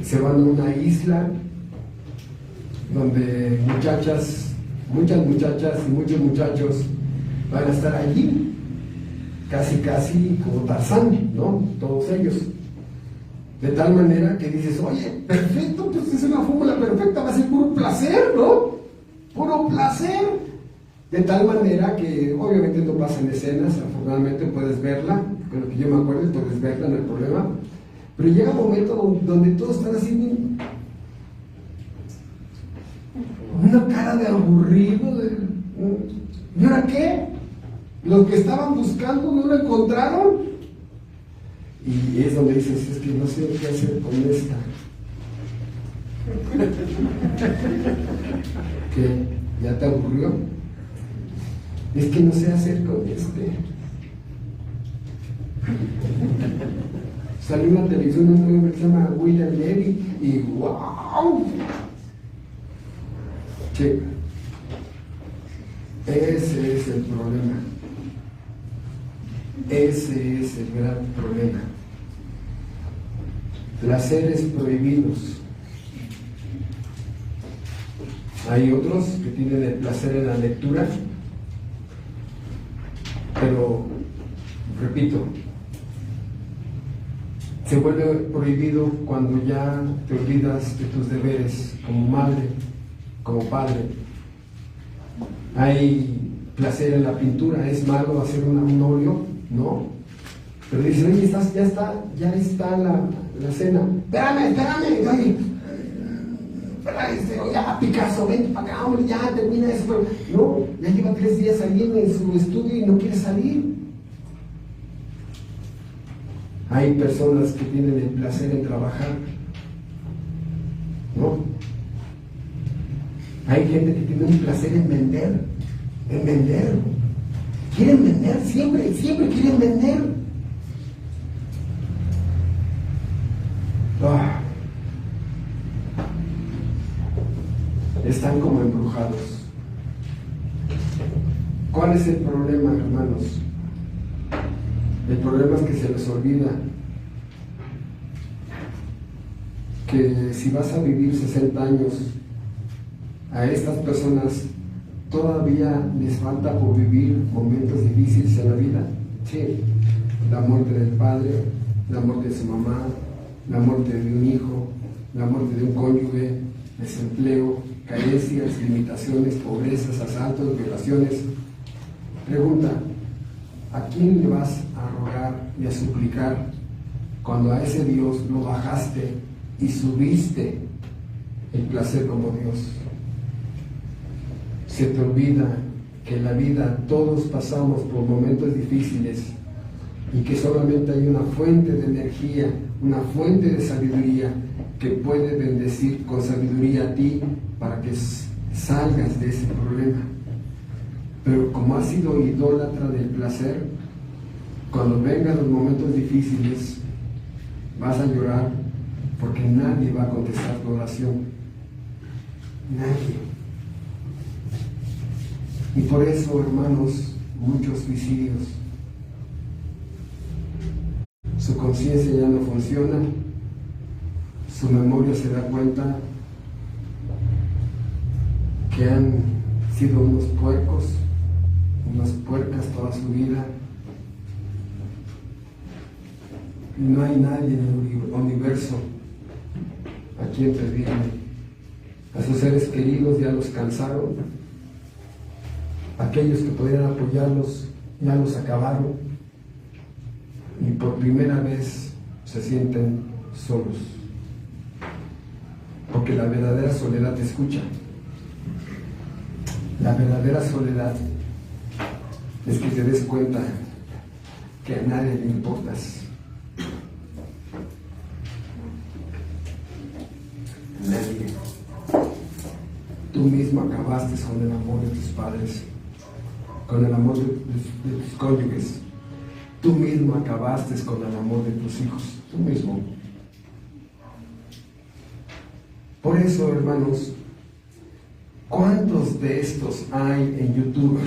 se van a una isla donde muchas muchachas y muchos muchachos van a estar allí, casi como Tarzán, ¿no? Todos ellos. De tal manera que dices, oye, perfecto, pues es una fórmula perfecta, va a ser puro placer, ¿no? Puro placer. De tal manera que obviamente no pasan escenas, afortunadamente puedes verla, con lo que yo me acuerdo puedes verla, no hay problema. Pero llega un momento donde todos están así, una cara de aburrido, ¿y ahora qué? Los que estaban buscando no lo encontraron. Y es donde dices, es que no sé qué hacer con esta. ¿Qué? ¿Ya te aburrió? Es que no sé hacer con este. Salió una televisión un hombre que se llama William Levy y ¡wow! Che, ese es el problema. Ese es el gran problema. Placeres prohibidos. Hay otros que tienen el placer en la lectura, pero, repito, se vuelve prohibido cuando ya te olvidas de tus deberes como madre, como padre. Hay placer en la pintura, es malo hacer un óleo, ¿no? Pero dicen, oye, ya está la cena. Espérame, oye, ya Picasso, ven para acá, hombre, ya termina eso. No, ya lleva 3 días ahí en su estudio y no quiere salir. Hay personas que tienen el placer en trabajar, ¿no? Hay gente que tiene un placer en vender. Quieren vender, siempre quieren vender. Están como embrujados. ¿Cuál es el problema, hermanos? El problema es que se les olvida que si vas a vivir 60 años, a estas personas todavía les falta por vivir momentos difíciles en la vida. Sí, la muerte del padre, la muerte de su mamá, la muerte de un hijo, la muerte de un cónyuge, desempleo, carencias, limitaciones, pobrezas, asaltos, violaciones. Pregunta, ¿a quién le vas a rogar y a suplicar cuando a ese Dios lo bajaste y subiste el placer como Dios? Se te olvida que en la vida todos pasamos por momentos difíciles y que solamente hay una fuente de energía, una fuente de sabiduría que puede bendecir con sabiduría a ti para que salgas de ese problema. Pero como has sido idólatra del placer, cuando vengan los momentos difíciles vas a llorar porque nadie va a contestar tu oración. Nadie. Y por eso, hermanos, muchos suicidios. Su conciencia ya no funciona, su memoria se da cuenta que han sido unos puercos, unas puercas toda su vida. Y no hay nadie en el universo a quien pedirle. A sus seres queridos ya los cansaron. Aquellos que podían apoyarlos ya los acabaron. y por primera vez se sienten solos. Porque la verdadera soledad te escucha. La verdadera soledad es que te des cuenta que a nadie le importas. Nadie. Tú mismo acabaste con el amor de tus padres, con el amor de tus cónyuges. Tú mismo acabaste con el amor de tus hijos. Tú mismo. Por eso, hermanos, ¿cuántos de estos hay en YouTube?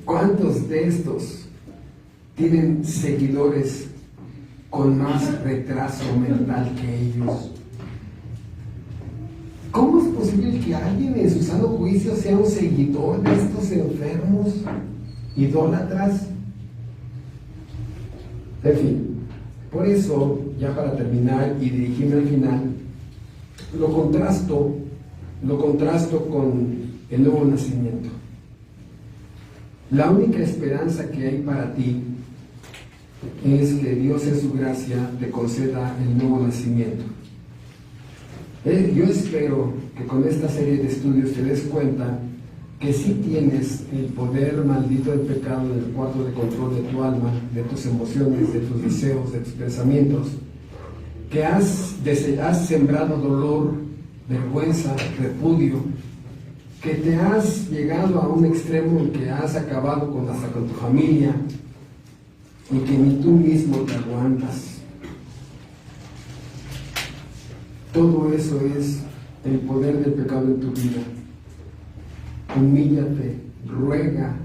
¿Cuántos de estos tienen seguidores con más retraso mental que ellos? ¿Cómo es posible que alguien en su sano juicio sea un seguidor de estos enfermos, idólatras? En fin, por eso, ya para terminar y dirigirme al final, lo contrasto con el nuevo nacimiento. La única esperanza que hay para ti es que Dios en su gracia te conceda el nuevo nacimiento. Yo espero que con esta serie de estudios te des cuenta que sí tienes el poder maldito del pecado en el cuarto de control de tu alma, de tus emociones, de tus deseos, de tus pensamientos, que has sembrado dolor, vergüenza, repudio, que te has llegado a un extremo en que has acabado hasta con tu familia y que ni tú mismo te aguantas. Todo eso es el poder del pecado en tu vida. Humíllate, ruega,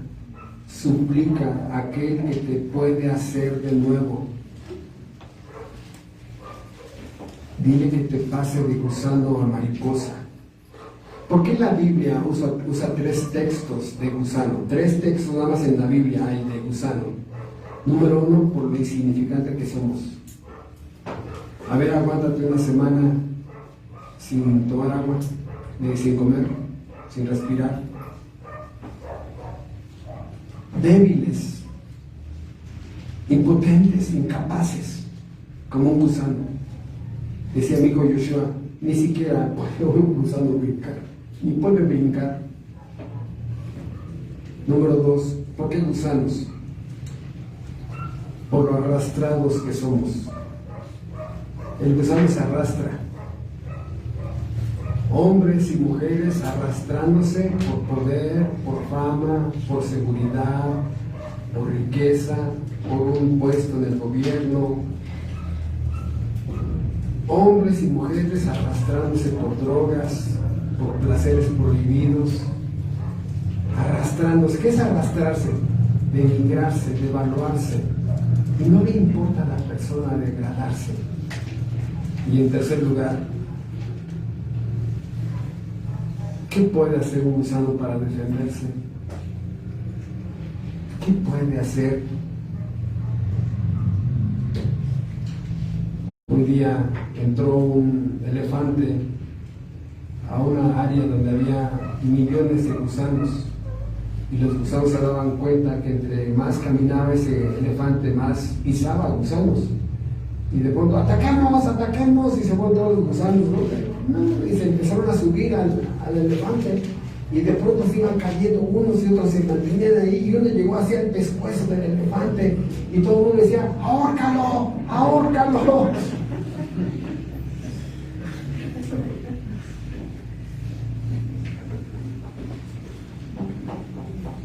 suplica a aquel que te puede hacer de nuevo. Dile que te pase de gusano a mariposa. ¿Por qué la Biblia usa 3 textos de gusano? 3 textos nada más en la Biblia hay de gusano. Número 1, por lo insignificante que somos. A ver, aguántate una semana sin tomar agua, sin comer, sin respirar. Débiles, impotentes, incapaces, como un gusano. Decía mi hijo Joshua, ni siquiera puede un gusano brincar, ni puede brincar. Número 2, ¿por qué gusanos? Por lo arrastrados que somos. El gusano se arrastra. Hombres y mujeres arrastrándose por poder, por fama, por seguridad, por riqueza, por un puesto en el gobierno. Hombres y mujeres arrastrándose por drogas, por placeres prohibidos, arrastrándose. ¿Qué es arrastrarse? Denigrarse, devaluarse. Y no le importa a la persona degradarse. Y en tercer lugar, ¿qué puede hacer un gusano para defenderse? ¿Qué puede hacer? Un día entró un elefante a una área donde había millones de gusanos y los gusanos se daban cuenta que entre más caminaba ese elefante, más pisaba gusanos. Y de pronto, ataquemos, y se fueron todos los gusanos, ¿no? Y se empezaron a subir al elefante, y de pronto se iban cayendo unos y otros se mantenían ahí, y uno llegó hacia el pescuezo del elefante, y todo el mundo decía, ¡ahórcalo! ¡ahórcalo!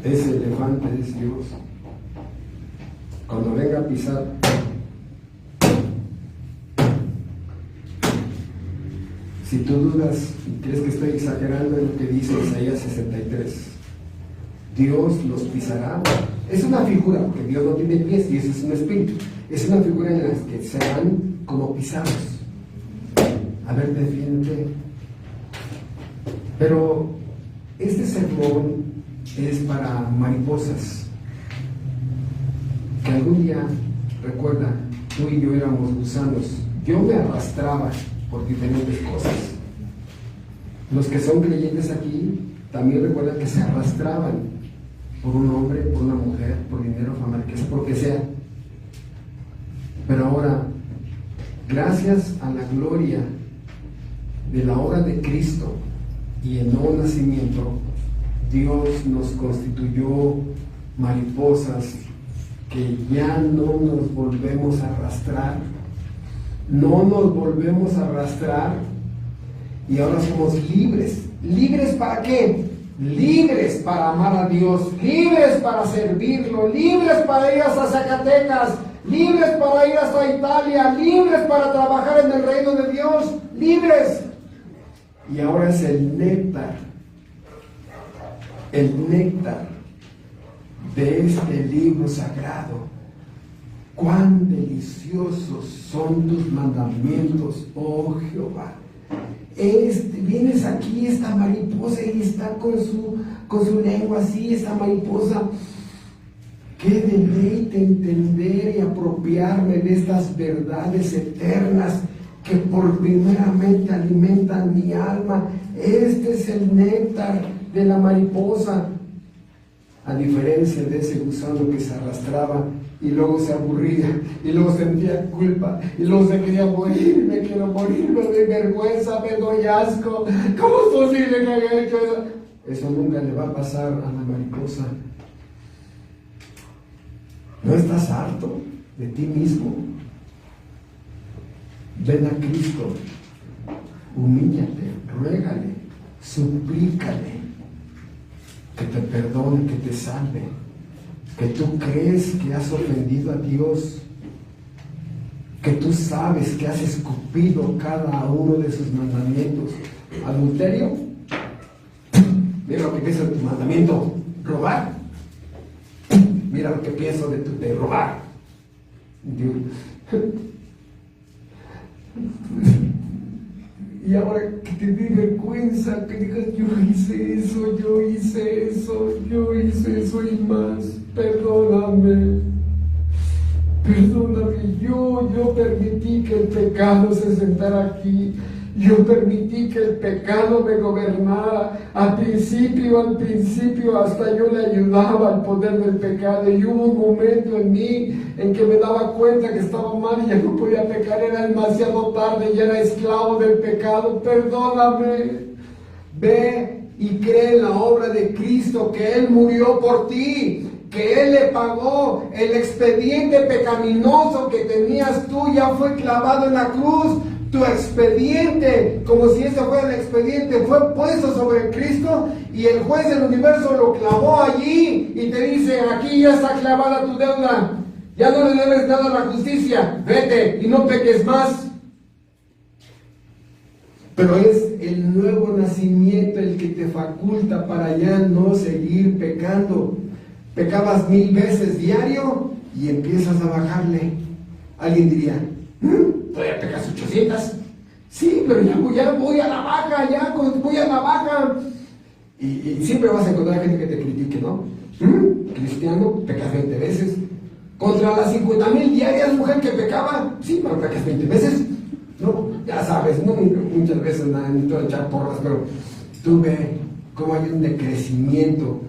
Ese elefante es Dios. Cuando venga a pisar, si tú dudas y crees que estoy exagerando en lo que dice Isaías 63, Dios los pisará. Es una figura, porque Dios no tiene pies y eso es un espíritu. Es una figura en la que serán como pisados. A ver, defiéndete. Pero este sermón es para mariposas que algún día, recuerda, tú y yo éramos gusanos. Yo me arrastraba por diferentes cosas. Los que son creyentes aquí también recuerdan que se arrastraban por un hombre, por una mujer, por dinero, fama, riqueza, por lo que sea. Pero ahora, gracias a la gloria de la obra de Cristo y el nuevo nacimiento, Dios nos constituyó mariposas que ya no nos volvemos a arrastrar. No nos volvemos a arrastrar y ahora somos libres. ¿Libres para qué? Libres para amar a Dios, libres para servirlo, libres para ir hasta Zacatecas, libres para ir hasta Italia, libres para trabajar en el reino de Dios, libres. Y ahora es el néctar de este libro sagrado. Cuán deliciosos son tus mandamientos, oh Jehová. Vienes aquí, esta mariposa, y está con su lengua así, esta mariposa. Qué deleite entender y apropiarme de estas verdades eternas que por primeramente alimentan mi alma. Este es el néctar de la mariposa, a diferencia de ese gusano que se arrastraba y luego se aburría y luego sentía culpa y luego se quería morir. Me quiero morir, me doy vergüenza, me doy asco. ¿Cómo es posible que haya hecho eso? Eso nunca le va a pasar a la mariposa. ¿No estás harto de ti mismo? Ven a Cristo, humíllate, ruégale, suplícale que te perdone, que te salve. Que tú crees que has ofendido a Dios, que tú sabes que has escupido cada uno de sus mandamientos. Adulterio, mira lo que pienso de tu mandamiento. Robar, mira lo que pienso de robar. Y ahora que te dé vergüenza, que digas, yo hice eso y más. Perdóname, yo permití que el pecado se sentara aquí. Yo permití que el pecado me gobernara. Al principio hasta yo le ayudaba al poder del pecado, y hubo un momento en mí en que me daba cuenta que estaba mal y ya no podía pecar, era demasiado tarde, ya era esclavo del pecado. Perdóname. Ve y cree en la obra de Cristo, que Él murió por ti, que Él le pagó. El expediente pecaminoso que tenías tú ya fue clavado en la cruz. Tu expediente, como si ese fuera el expediente, fue puesto sobre Cristo, y el juez del universo lo clavó allí y te dice, aquí ya está clavada tu deuda, ya no le debes nada a la justicia, vete y no peques más. Pero es el nuevo nacimiento el que te faculta para ya no seguir pecando. Pecabas 1000 veces diario y empiezas a bajarle. Alguien diría, todavía pecas 800. Sí, pero ya voy a la baja, voy a la baja. Y siempre vas a encontrar gente que te critique, ¿no? Cristiano, pecas 20 veces. Contra las 50,000 diarias, mujer que pecaba, sí, pero pecas 20 veces. No, ya sabes, no muchas veces nada, ni todo echar porras, pero tú ve cómo hay un decrecimiento,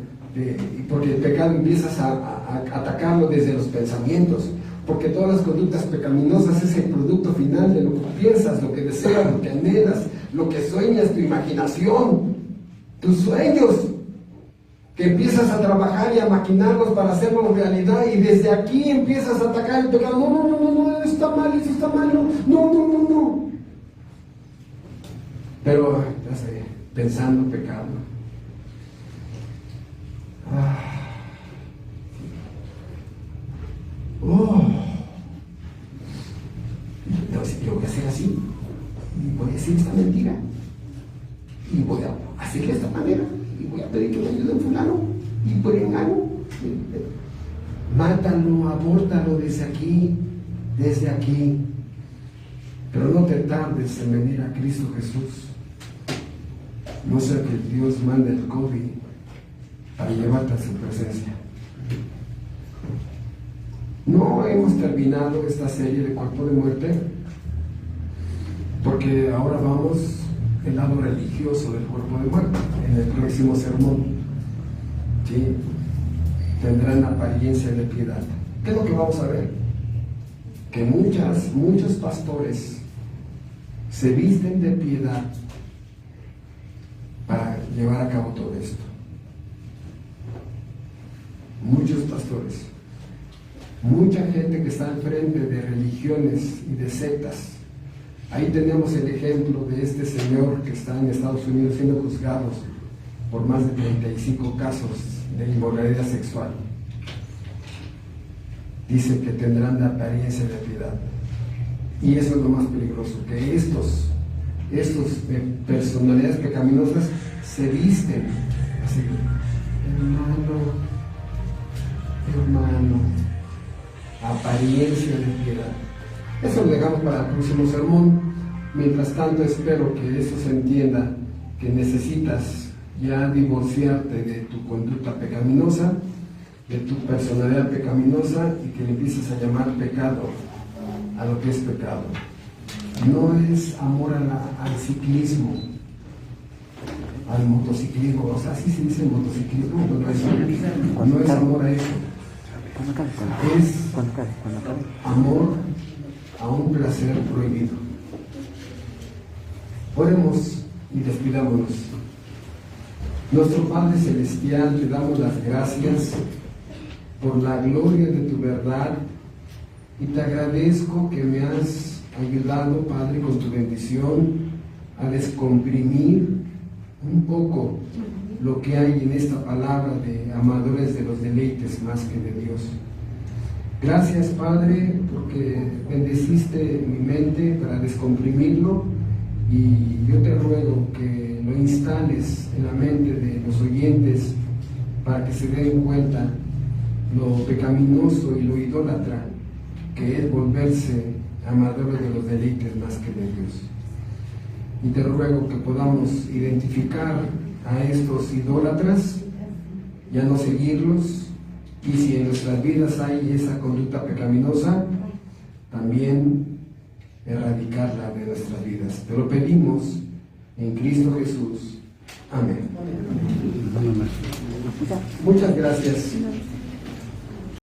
porque el pecado empiezas a atacarlo desde los pensamientos. Porque todas las conductas pecaminosas es el producto final de lo que piensas, lo que deseas, lo que anhelas, lo que sueñas, tu imaginación, tus sueños, que empiezas a trabajar y a maquinarlos para hacerlos realidad, y desde aquí empiezas a atacar el pecado. No, eso está mal, no. Pero estás pensando pecado. Yo voy a hacer así, y voy a decir esta mentira, y voy a hacerle de esta manera, y voy a pedir que me ayude a fulano, y por engaño. Mátalo, abórtalo desde aquí. Pero no te tardes en venir a Cristo Jesús. No sea que Dios mande el COVID para llevarte a su presencia. No hemos terminado esta serie de Cuerpo de Muerte, porque ahora vamos el lado religioso del cuerpo de muerte en el próximo sermón. ¿Sí? tendrán apariencia de piedad. ¿Qué es lo que vamos a ver? Que muchos pastores se visten de piedad para llevar a cabo todo esto. Muchos pastores, mucha gente que está al frente de religiones y de sectas. Ahí tenemos el ejemplo de este señor que está en Estados Unidos siendo juzgado por más de 35 casos de inmoralidad sexual. Dice que tendrán la apariencia de piedad. Y eso es lo más peligroso, que estos personalidades pecaminosas se visten así, hermano, apariencia de piedad. Eso lo dejamos para el próximo sermón. Mientras tanto, espero que eso se entienda, que necesitas ya divorciarte de tu conducta pecaminosa, de tu personalidad pecaminosa, y que le empieces a llamar pecado a lo que es pecado. No es amor al ciclismo, al motociclismo, o sea, así se dice motociclismo, no es amor a eso. Es amor a un placer prohibido. Oremos y despidámonos. Nuestro Padre Celestial, te damos las gracias por la gloria de tu verdad y te agradezco que me has ayudado, Padre, con tu bendición a descomprimir un poco lo que hay en esta palabra de amadores de los deleites más que de Dios. Gracias, Padre, porque bendeciste mi mente para descomprimirlo, y yo te ruego que lo instales en la mente de los oyentes para que se den cuenta lo pecaminoso y lo idólatra que es volverse amadores de los deleites más que de Dios. Y te ruego que podamos identificar a estos idólatras, ya no seguirlos, y si en nuestras vidas hay esa conducta pecaminosa, también erradicarla de nuestras vidas. Te lo pedimos en Cristo Jesús. Amén. Muchas gracias.